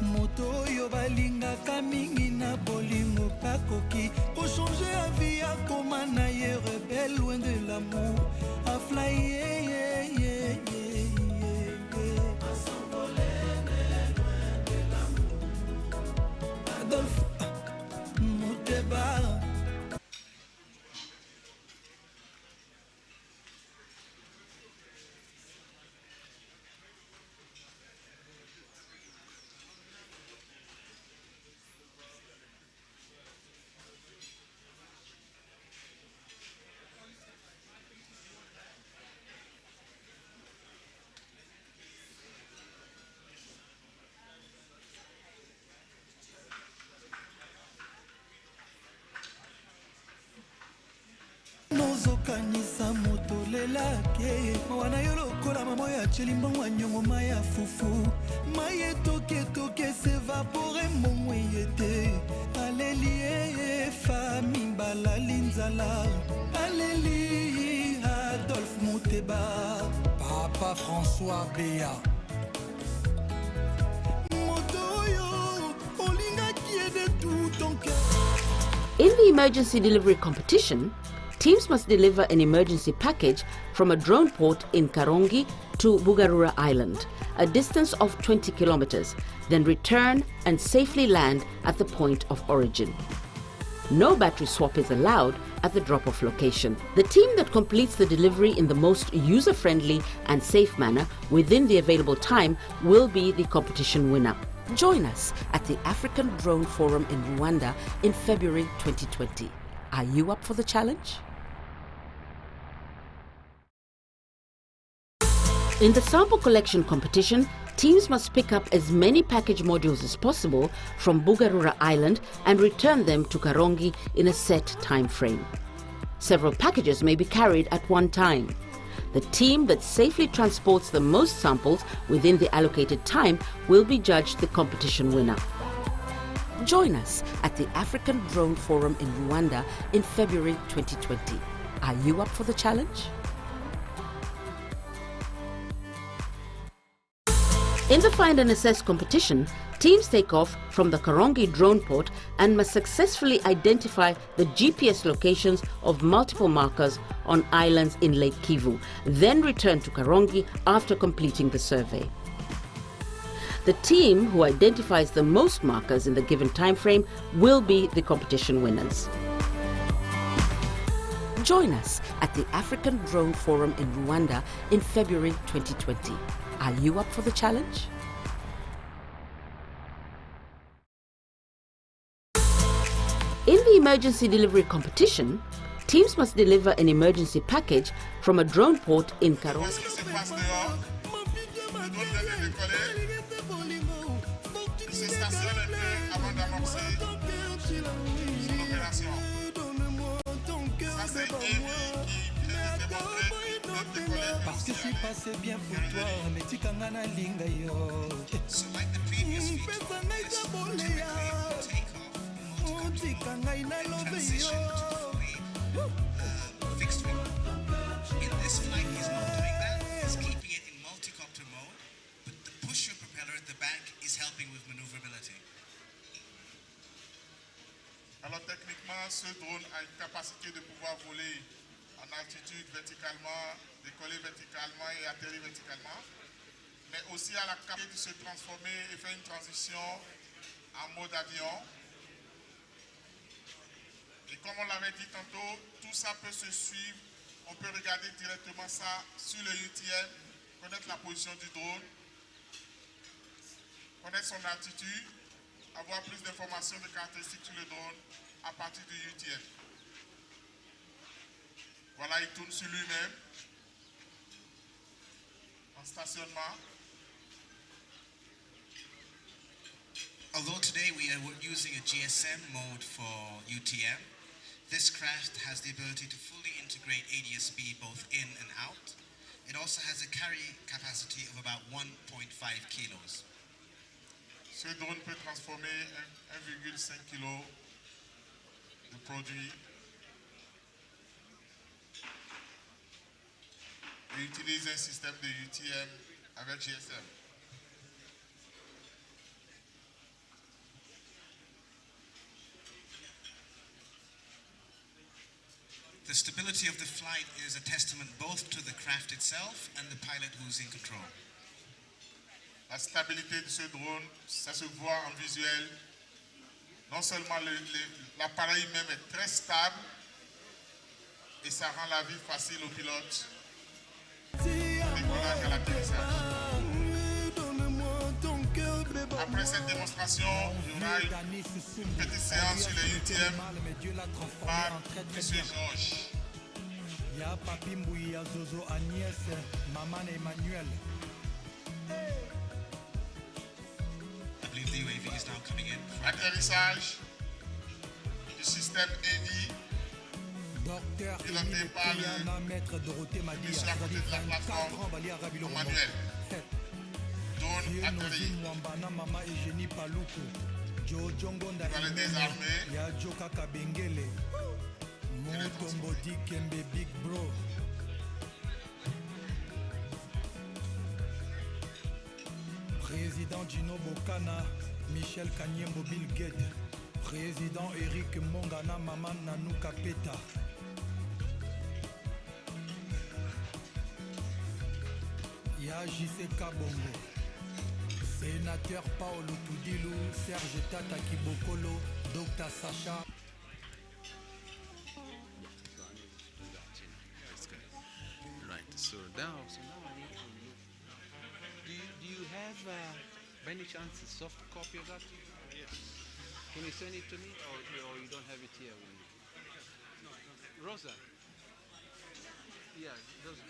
[SPEAKER 17] Moto oyo balingaka mingi na bolingo kakoki kochanger la vie akoma na ye rebelle loin de l'amour a fly Adolphe Mouteba. Nozokanisa moto lelake wana yo lokola mamo ya chelimbango ya nyongo maya fufu maye toke s'évaporer mon yete alléluia famille balalinzala alléluia Adolphe Mouteba Papa François Béa Motoyo olinga qui de tout ton cœur.
[SPEAKER 18] In the emergency delivery competition, teams must deliver an emergency package from a drone port in Karongi to Bugarura Island, a distance of 20 kilometers, then return and safely land at the point of origin. No battery swap is allowed at the drop-off location. The team that completes the delivery in the most user-friendly and safe manner within the available time will be the competition winner. Join us at the African Drone Forum in Rwanda in February 2020. Are you up for the challenge? In the sample collection competition, teams must pick up as many package modules as possible from Bugarura Island and return them to Karongi in a set time frame. Several packages may be carried at one time. The team that safely transports the most samples within the allocated time will be judged the competition winner. Join us at the African Drone Forum in Rwanda in February 2020. Are you up for the challenge? In the Find and Assess competition, teams take off from the Karongi drone port and must successfully identify the GPS locations of multiple markers on islands in Lake Kivu, then return to Karongi after completing the survey. The team who identifies the most markers in the given time frame will be the competition winners. Join us at the African Drone Forum in Rwanda in February 2020. Are you up for the challenge? In the emergency delivery competition, teams must deliver an emergency package from a drone port in Karongi.
[SPEAKER 17] Parce que c'est passé bien pour toi, mais tu kanga na linga yo. Pesa ngai zabole ya, tika ngai na love yo.
[SPEAKER 13] In this flight, he's not doing that. He's keeping it in multi-copter mode, but the pusher propeller at the back is helping with maneuverability.
[SPEAKER 3] Alors techniquement, ce drone a une capacité de pouvoir voler en altitude verticalement, décoller verticalement et atterrir verticalement, mais aussi à la capacité de se transformer et faire une transition en mode avion. Et comme on l'avait dit tantôt, tout ça peut se suivre. On peut regarder directement ça sur le UTM, connaître la position du drone, connaître son altitude, avoir plus d'informations, de caractéristiques sur le drone à partir du UTM. Voilà, il tourne sur lui-même en stationnement.
[SPEAKER 13] Although today we are using a GSM mode for UTM, this craft has the ability to fully integrate ADS-B both in and out. It also has a carry capacity of about 1.5 kilos.
[SPEAKER 3] Ce drone peut transformer 1,5 kg de produit et utilise un système de UTM avec GSM.
[SPEAKER 13] The stability of the flight is a testament both to the craft itself and the pilot who's in control.
[SPEAKER 3] La stabilité de ce drone, ça se voit en visuel. Non seulement l'appareil même est très stable et ça rend la vie facile au pilote. Décollage à l'atterrissage. Après cette démonstration, il y aura une petite séance sur les UTM par M. Georges.
[SPEAKER 17] Ya papi Mbouya Zozo Agnès, maman Emmanuel.
[SPEAKER 13] I believe the UAV is now coming in.
[SPEAKER 3] Atterrissage du système AV. Piloté par le monsieur à côté de la plateforme, Emmanuel. Drone drone atterrit. Vous allez désarmer.
[SPEAKER 17] Big Bro. Président Gino Bokana, Michel Kanyembo Bill Gates. Président Eric Mongana Maman Nanou Kapeta. Yajise Kabongo. Sénateur Paolo Toudilou, Serge Tata Kibokolo, Dr Sacha.
[SPEAKER 1] Right. So now I need to look. Do you have, by any chance, a soft copy of that? Yes. Can you send it to me, or you don't have it here with you? Rosa. Yeah. Those.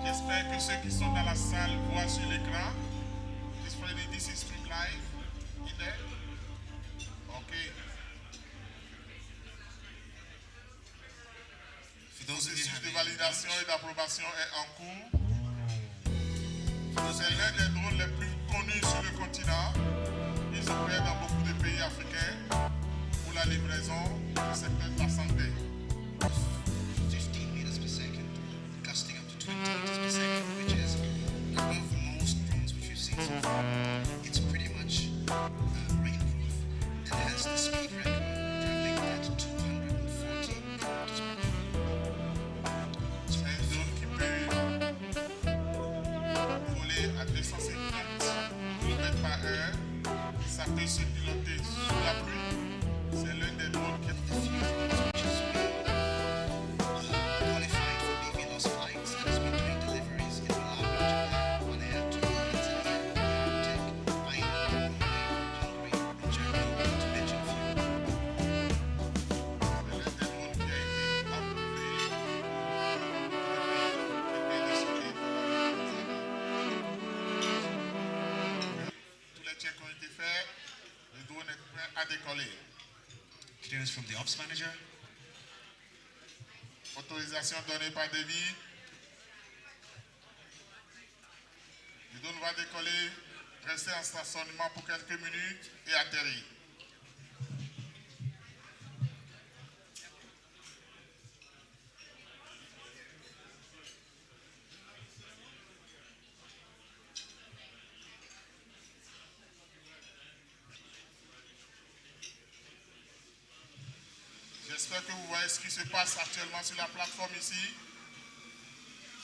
[SPEAKER 3] J'espère que ceux qui sont dans la salle voient sur l'écran. This is stream live. In there? Okay. Le processus de validation et d'approbation est en cours. C'est l'un des drones les plus connus sur le continent. Ils opèrent dans beaucoup de pays africains pour la livraison du secteur de la santé.
[SPEAKER 13] 15 meters per second, gusting up to 20 meters per second, which is above most drones which we've seen so far. It's pretty much rainproof and has the speed record traveling at 240 kilometers per hour.
[SPEAKER 3] C'est un drone qui peut voler à 250 km par heure. Ça peut se piloter sous la pluie. fait, le drone est prêt à décoller.
[SPEAKER 13] Clearance from the ops manager.
[SPEAKER 3] Autorisation donnée par David. Le drone va décoller, rester en stationnement pour quelques minutes et atterrir. J'espère que vous voyez ce qui se passe actuellement sur la plateforme ici.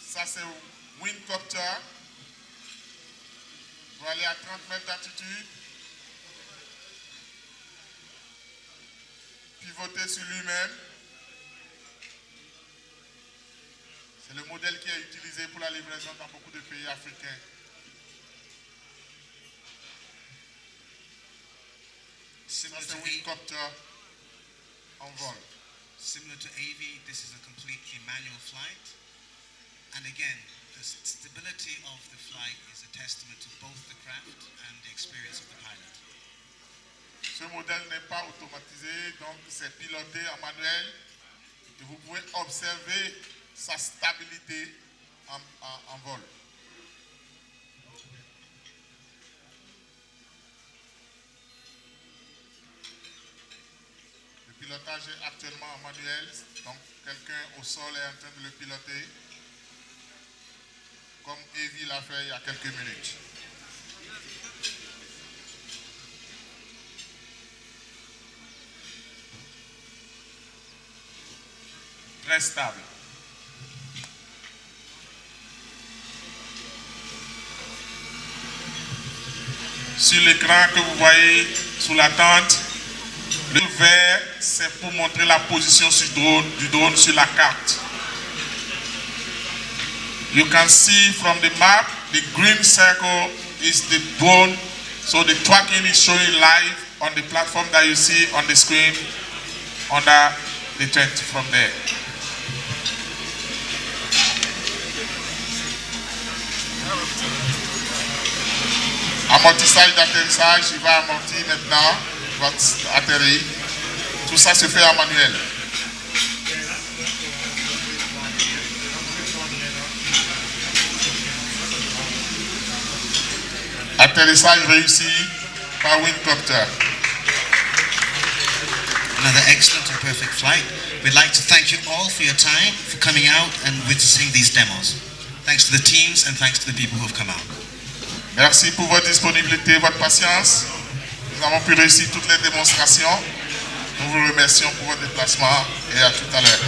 [SPEAKER 3] Ça, c'est Windcopter. Vous allez à 30 mètres d'altitude. Pivoter sur lui-même. C'est le modèle qui est utilisé pour la livraison dans beaucoup de pays africains. Ça, c'est Windcopter en vol.
[SPEAKER 13] Similar to AV, this is a completely manual flight. And again, the stability of the flight is a testament to both the craft and the experience of the pilot.
[SPEAKER 3] Ce modèle n'est pas automatisé, donc c'est piloté en manuel. Et vous pouvez observer sa stabilité en vol. Le pilotage est actuellement en manuel, donc quelqu'un au sol est en train de le piloter, comme Evie l'a fait il y a quelques minutes. Très stable. Sur l'écran que vous voyez sous la tente, le vert, c'est pour montrer la position du drone sur la carte. You can see from the map, the green circle is the drone. So the tracking is showing live on the platform that you see on the screen under the tent from there. Amortissage d'atterrissage, il va amortir maintenant, il va atterrir. Tout ça se fait en manuel. Atterrissage réussi par Windcopter.
[SPEAKER 13] Another excellent and perfect flight. We'd like to thank you all for your time, for coming out and witnessing these demos. Thanks to the teams and thanks to the people who have come out.
[SPEAKER 3] Merci pour votre disponibilité, votre patience. Nous avons pu réussir toutes les démonstrations. Nous vous remercions pour votre déplacement et à tout à l'heure.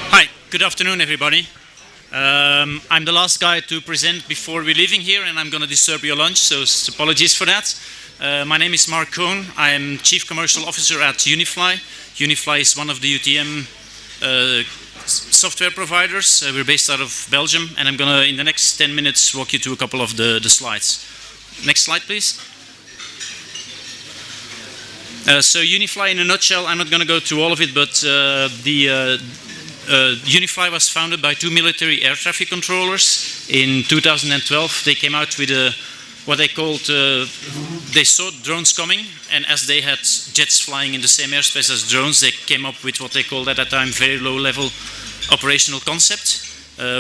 [SPEAKER 19] Hi, good afternoon everybody. I'm the last guy to present before we're leaving here, and I'm going to disturb your lunch, so apologies for that. My name is Mark Cohn. I'm Chief Commercial Officer at Unify. Unify is one of the UTM software providers. We're based out of Belgium, and I'm going to, in the next 10 minutes, walk you through a couple of the slides. Next slide, please. So Unify in a nutshell, I'm not going to go through all of it, but Unify was founded by two military air traffic controllers in 2012. They came out with what they called, they saw drones coming, and as they had jets flying in the same airspace as drones, they came up with what they called at that time very low level operational concept,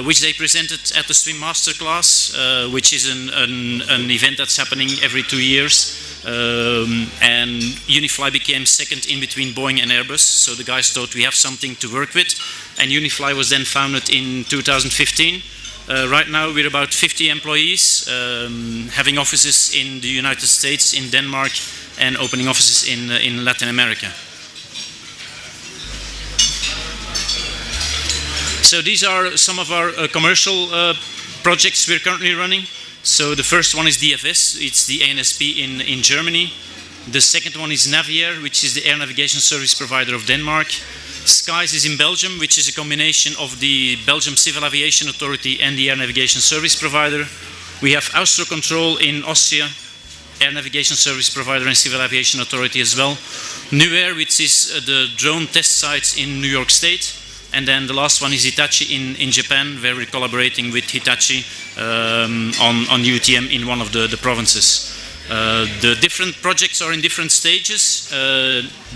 [SPEAKER 19] which they presented at the Swim Masterclass, which is an event that's happening every 2 years. And Unify became second in between Boeing and Airbus, so the guys thought we have something to work with, and Unify was then founded in 2015. Right now we're about 50 employees, having offices in the United States, in Denmark, and opening offices in Latin America. So these are some of our commercial projects we're currently running. So the first one is DFS, it's the ANSP in Germany. The second one is Naviair, which is the air navigation service provider of Denmark. Skies is in Belgium, which is a combination of the Belgium Civil Aviation Authority and the air navigation service provider. We have Austrocontrol in Austria, air navigation service provider and civil aviation authority as well. Nuair, which is the drone test sites in New York State. And then the last one is Hitachi in Japan, where we're collaborating with Hitachi on UTM in one of the provinces. The different projects are in different stages.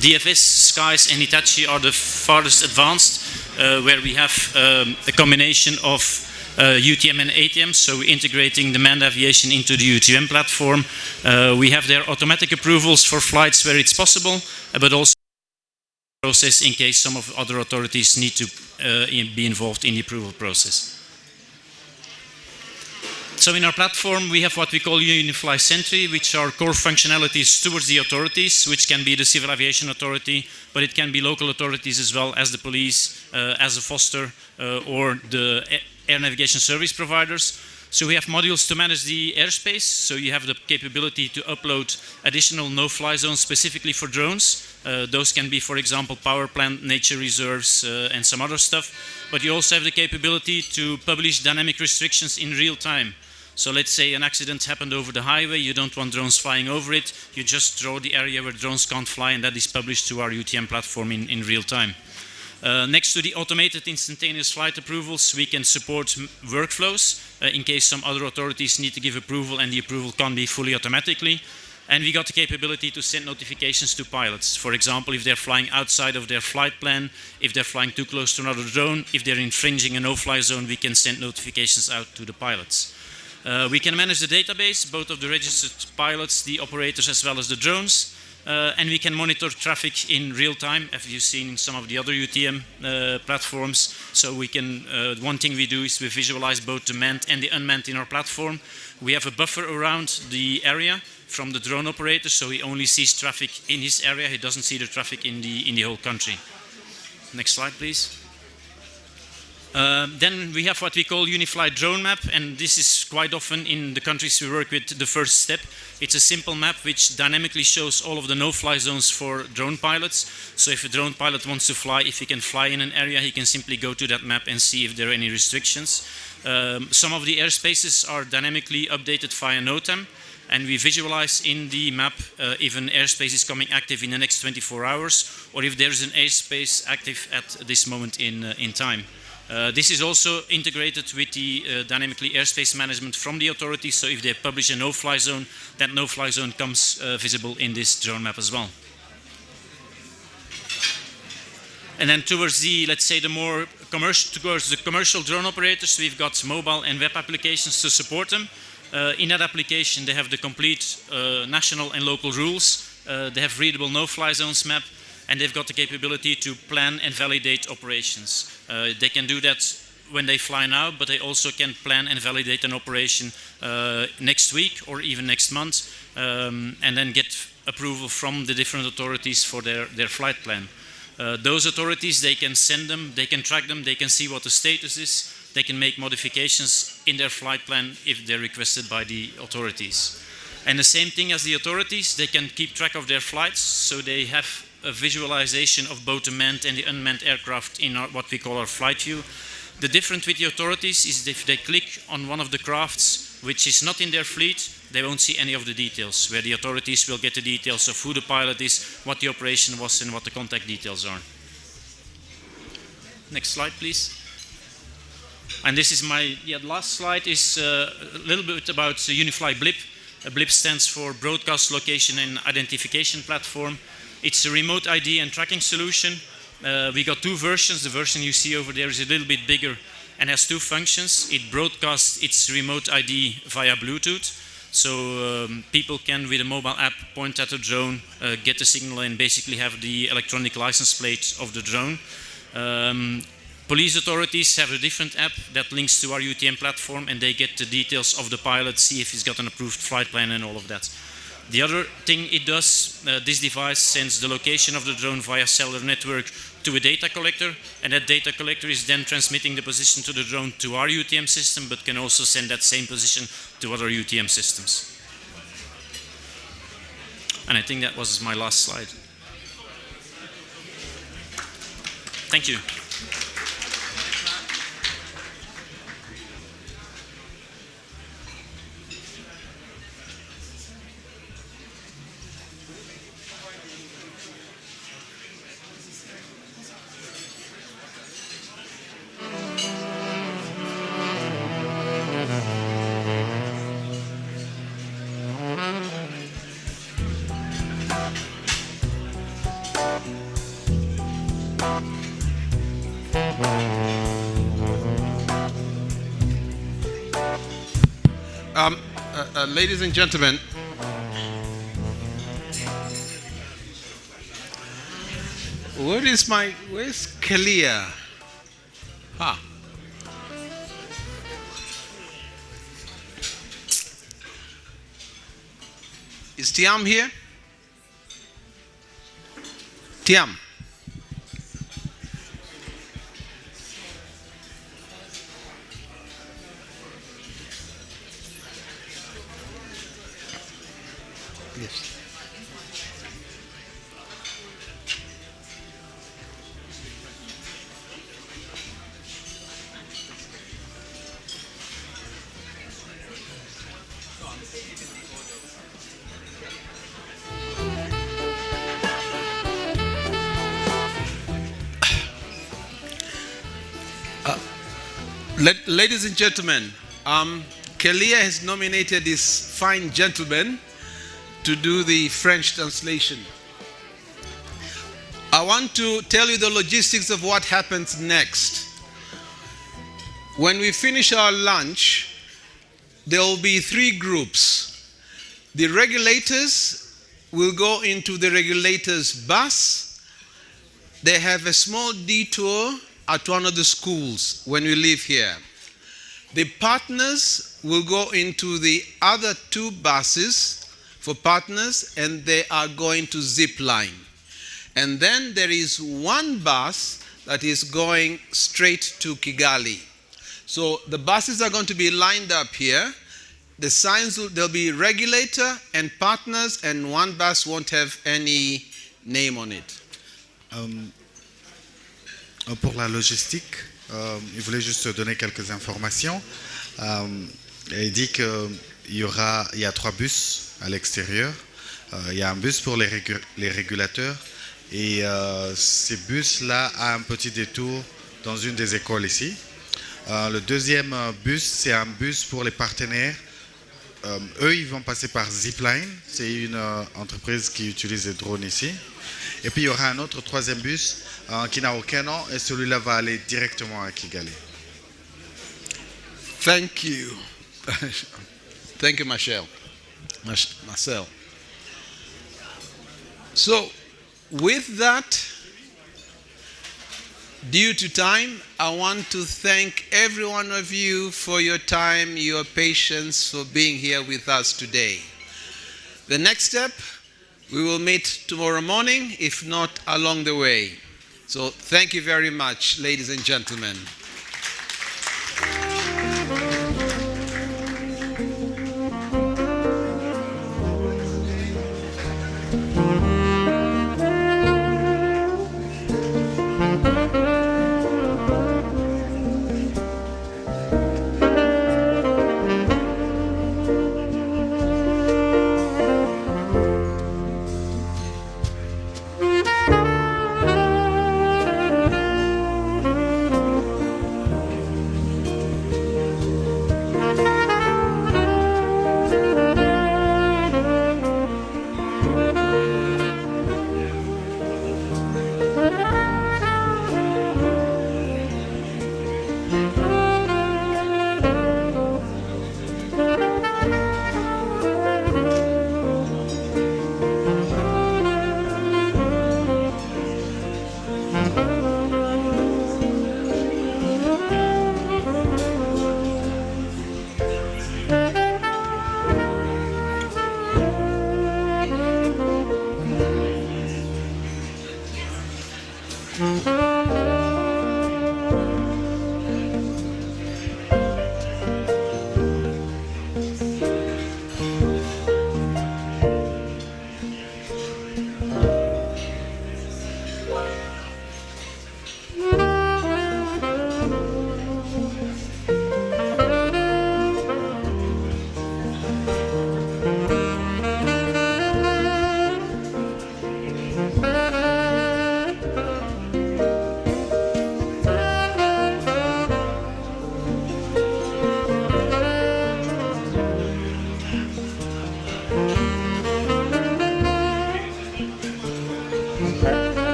[SPEAKER 19] DFS, Skies and Hitachi are the farthest advanced, where we have a combination of UTM and ATM, so integrating the manned aviation into the UTM platform. We have their automatic approvals for flights where it's possible, but also process in case some of other authorities need to be involved in the approval process. So in our platform we have what we call Unify Sentry, which are core functionalities towards the authorities, which can be the Civil Aviation Authority, but it can be local authorities as well as the police, as a foster, or the air navigation service providers. So we have modules to manage the airspace, so you have the capability to upload additional no-fly zones specifically for drones. Those can be, for example, power plant, nature reserves, and some other stuff. But you also have the capability to publish dynamic restrictions in real time. So let's say an accident happened over the highway, you don't want drones flying over it, you just draw the area where drones can't fly, and that is published to our UTM platform in real time. Next to the automated instantaneous flight approvals, we can support workflows in case some other authorities need to give approval and the approval can't be fully automatically. And we got the capability to send notifications to pilots. For example, if they're flying outside of their flight plan, if they're flying too close to another drone, if they're infringing a no-fly zone, we can send notifications out to the pilots. We can manage the database, both of the registered pilots, the operators, as well as the drones. And we can monitor traffic in real time, as you've seen in some of the other UTM platforms. So we can, one thing we do is we visualize both the manned and the unmanned in our platform. We have a buffer around the area from the drone operator, so he only sees traffic in his area, he doesn't see the traffic in the whole country. Next slide, please. Then we have what we call Unify drone map, and this is quite often in the countries we work with the first step. It's a simple map which dynamically shows all of the no-fly zones for drone pilots. So if a drone pilot wants to fly, if he can fly in an area, he can simply go to that map and see if there are any restrictions. Some of the airspaces are dynamically updated via NOTAM, and we visualize in the map if an airspace is coming active in the next 24 hours, or if there's an airspace active at this moment in time. This is also integrated with the dynamically airspace management from the authorities, so if they publish a no-fly zone, that no-fly zone comes visible in this drone map as well. And then towards the, let's say, the more towards the commercial drone operators, we've got mobile and web applications to support them. In that application, they have the complete national and local rules. They have readable no-fly zones map, and they've got the capability to plan and validate operations. They can do that when they fly now, but they also can plan and validate an operation next week or even next month, and then get approval from the different authorities for their flight plan. Those authorities, they can send them, they can track them, they can see what the status is, they can make modifications in their flight plan if they're requested by the authorities. And the same thing as the authorities, they can keep track of their flights, so they have a visualization of both the manned and the unmanned aircraft in what we call our flight view. The difference with the authorities is if they click on one of the crafts which is not in their fleet, they won't see any of the details, where the authorities will get the details of who the pilot is, what the operation was, and what the contact details are. Next slide, please. And this is my last slide, is a little bit about the Unify Blip. A Blip stands for Broadcast Location and Identification Platform. It's a remote ID and tracking solution. We got two versions. The version you see over there is a little bit bigger and has two functions. It broadcasts its remote ID via Bluetooth. So people can, with a mobile app, point at a drone, get the signal, and basically have the electronic license plate of the drone. Police authorities have a different app that links to our UTM platform, and they get the details of the pilot, see if he's got an approved flight plan and all of that. The other thing it does, this device sends the location of the drone via cellular network to a data collector, and that data collector is then transmitting the position to the drone to our UTM system, but can also send that same position to other UTM systems. And I think that was my last slide. Thank you.
[SPEAKER 1] Ladies and gentlemen, where's Kalia? Ah. Is Tiam here? Tiam. Yes. Ladies and gentlemen, Kalia has nominated this fine gentleman to do the French translation. I want to tell you the logistics of what happens next. When we finish our lunch, there will be three groups. The regulators will go into the regulators' bus. They have a small detour at one of the schools when we leave here. The partners will go into the other two buses for partners, and they are going to zip line. And then there is one bus that is going straight to Kigali. So the buses are going to be lined up here. The signs, there'll be regulator and partners, and one bus won't have any name on it.
[SPEAKER 20] Pour la logistique, il voulait juste donner quelques informations. Il dit qu'il y a 3 bus à l'extérieur. Il y a un bus pour les régulateurs, et ces bus-là ont un petit détour dans une des écoles ici. Le deuxième bus, c'est un bus pour les partenaires. Eux, ils vont passer par Zipline. C'est une entreprise qui utilise des drones ici. Et puis, il y aura un autre troisième bus qui n'a aucun nom, et celui-là va aller directement à Kigali.
[SPEAKER 1] Thank you. Thank you, Marcel. So, with that, due to time, I want to thank every one of you for your time, your patience, for being here with us today. The next step, we will meet tomorrow morning, if not along the way. So thank you very much, ladies and gentlemen.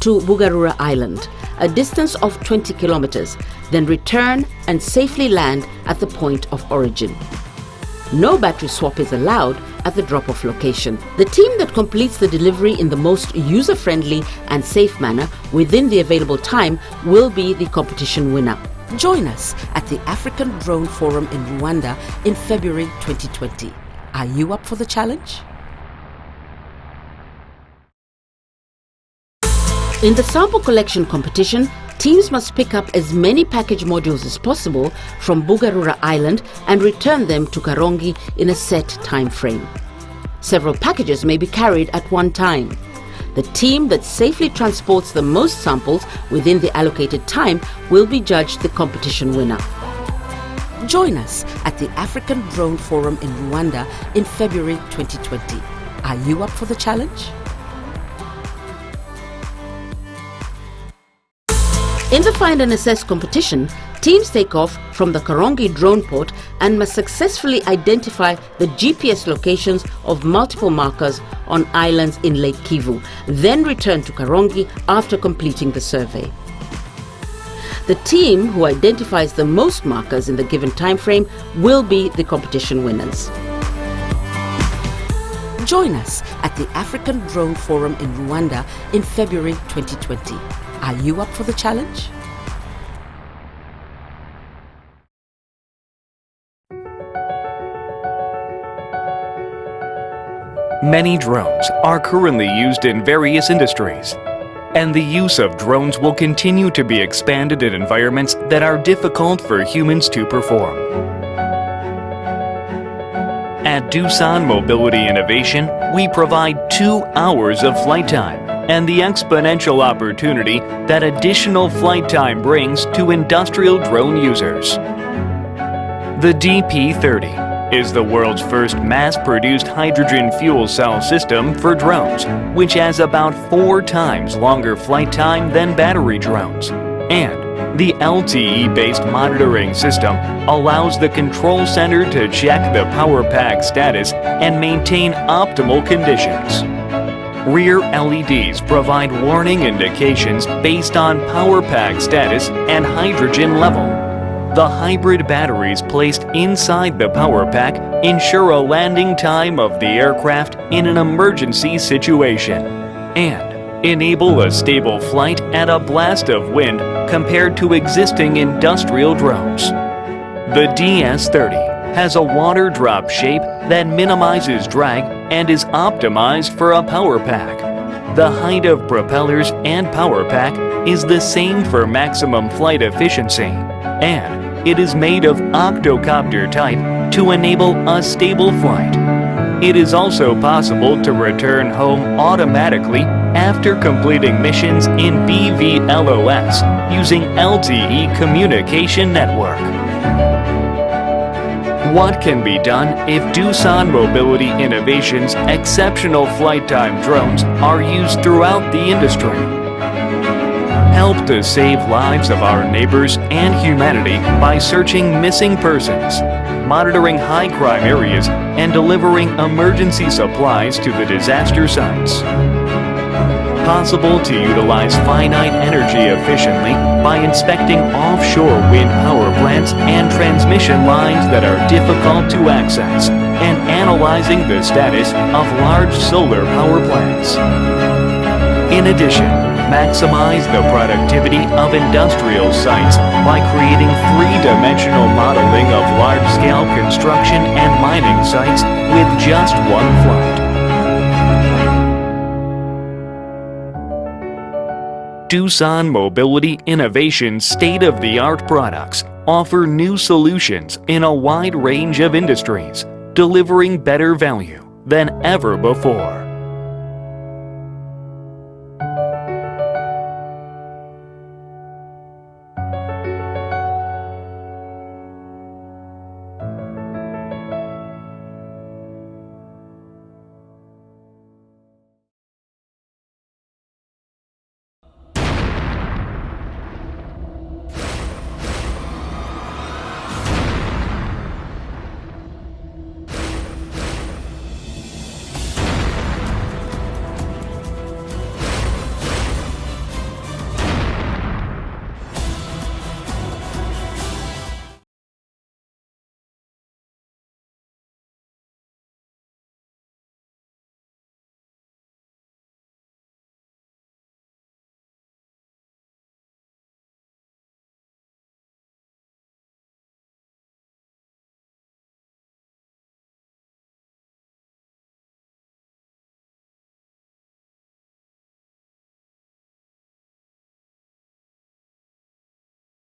[SPEAKER 18] to Bugarura Island, a distance of 20 kilometers, then return and safely land at the point of origin. No battery swap is allowed at the drop-off location. The team that completes the delivery in the most user-friendly and safe manner within the available time will be the competition winner. Join us at the African Drone Forum in Rwanda in February 2020. Are you up for the challenge? In the sample collection competition, teams must pick up as many package modules as possible from Bugarura Island and return them to Karongi in a set time frame. Several packages may be carried at one time. The team that safely transports the most samples within the allocated time will be judged the competition winner. Join us at the African Drone Forum in Rwanda in February 2020. Are you up for the challenge? In the Find and Assess competition, teams take off from the Karongi drone port and must successfully identify the GPS locations of multiple markers on islands in Lake Kivu, then return to Karongi after completing the survey. The team who identifies the most markers in the given time frame will be the competition winners. Join us at the African Drone Forum in Rwanda in February 2020. Are you up for the challenge?
[SPEAKER 21] Many drones are currently used in various industries, and the use of drones will continue to be expanded in environments that are difficult for humans to perform. At Doosan Mobility Innovation, we provide 2 hours of flight time and the exponential opportunity that additional flight time brings to industrial drone users. The DP-30 is the world's first mass-produced hydrogen fuel cell system for drones, which has about 4 times longer flight time than battery drones. And the LTE-based monitoring system allows the control center to check the power pack status and maintain optimal conditions. Rear LEDs provide warning indications based on power pack status and hydrogen level. The hybrid batteries placed inside the power pack ensure a landing time of the aircraft in an emergency situation and enable a stable flight at a blast of wind compared to existing industrial drones. The DS-30 has a water drop shape that minimizes drag and is optimized for a power pack. The height of propellers and power pack is the same for maximum flight efficiency, and it is made of octocopter type to enable a stable flight. It is also possible to return home automatically after completing missions in BVLOS using LTE communication network. What can be done if Doosan Mobility Innovation's exceptional flight time drones are used throughout the industry? Help to save lives of our neighbors and humanity by searching missing persons, monitoring high crime areas, and delivering emergency supplies to the disaster sites. Possible to utilize finite energy efficiently by inspecting offshore wind power plants and transmission lines that are difficult to access, and analyzing the status of large solar power plants. In addition, maximize the productivity of industrial sites by creating 3-dimensional modeling of large-scale construction and mining sites with just one flight. Doosan Mobility Innovation's state-of-the-art products offer new solutions in a wide range of industries, delivering better value than ever before.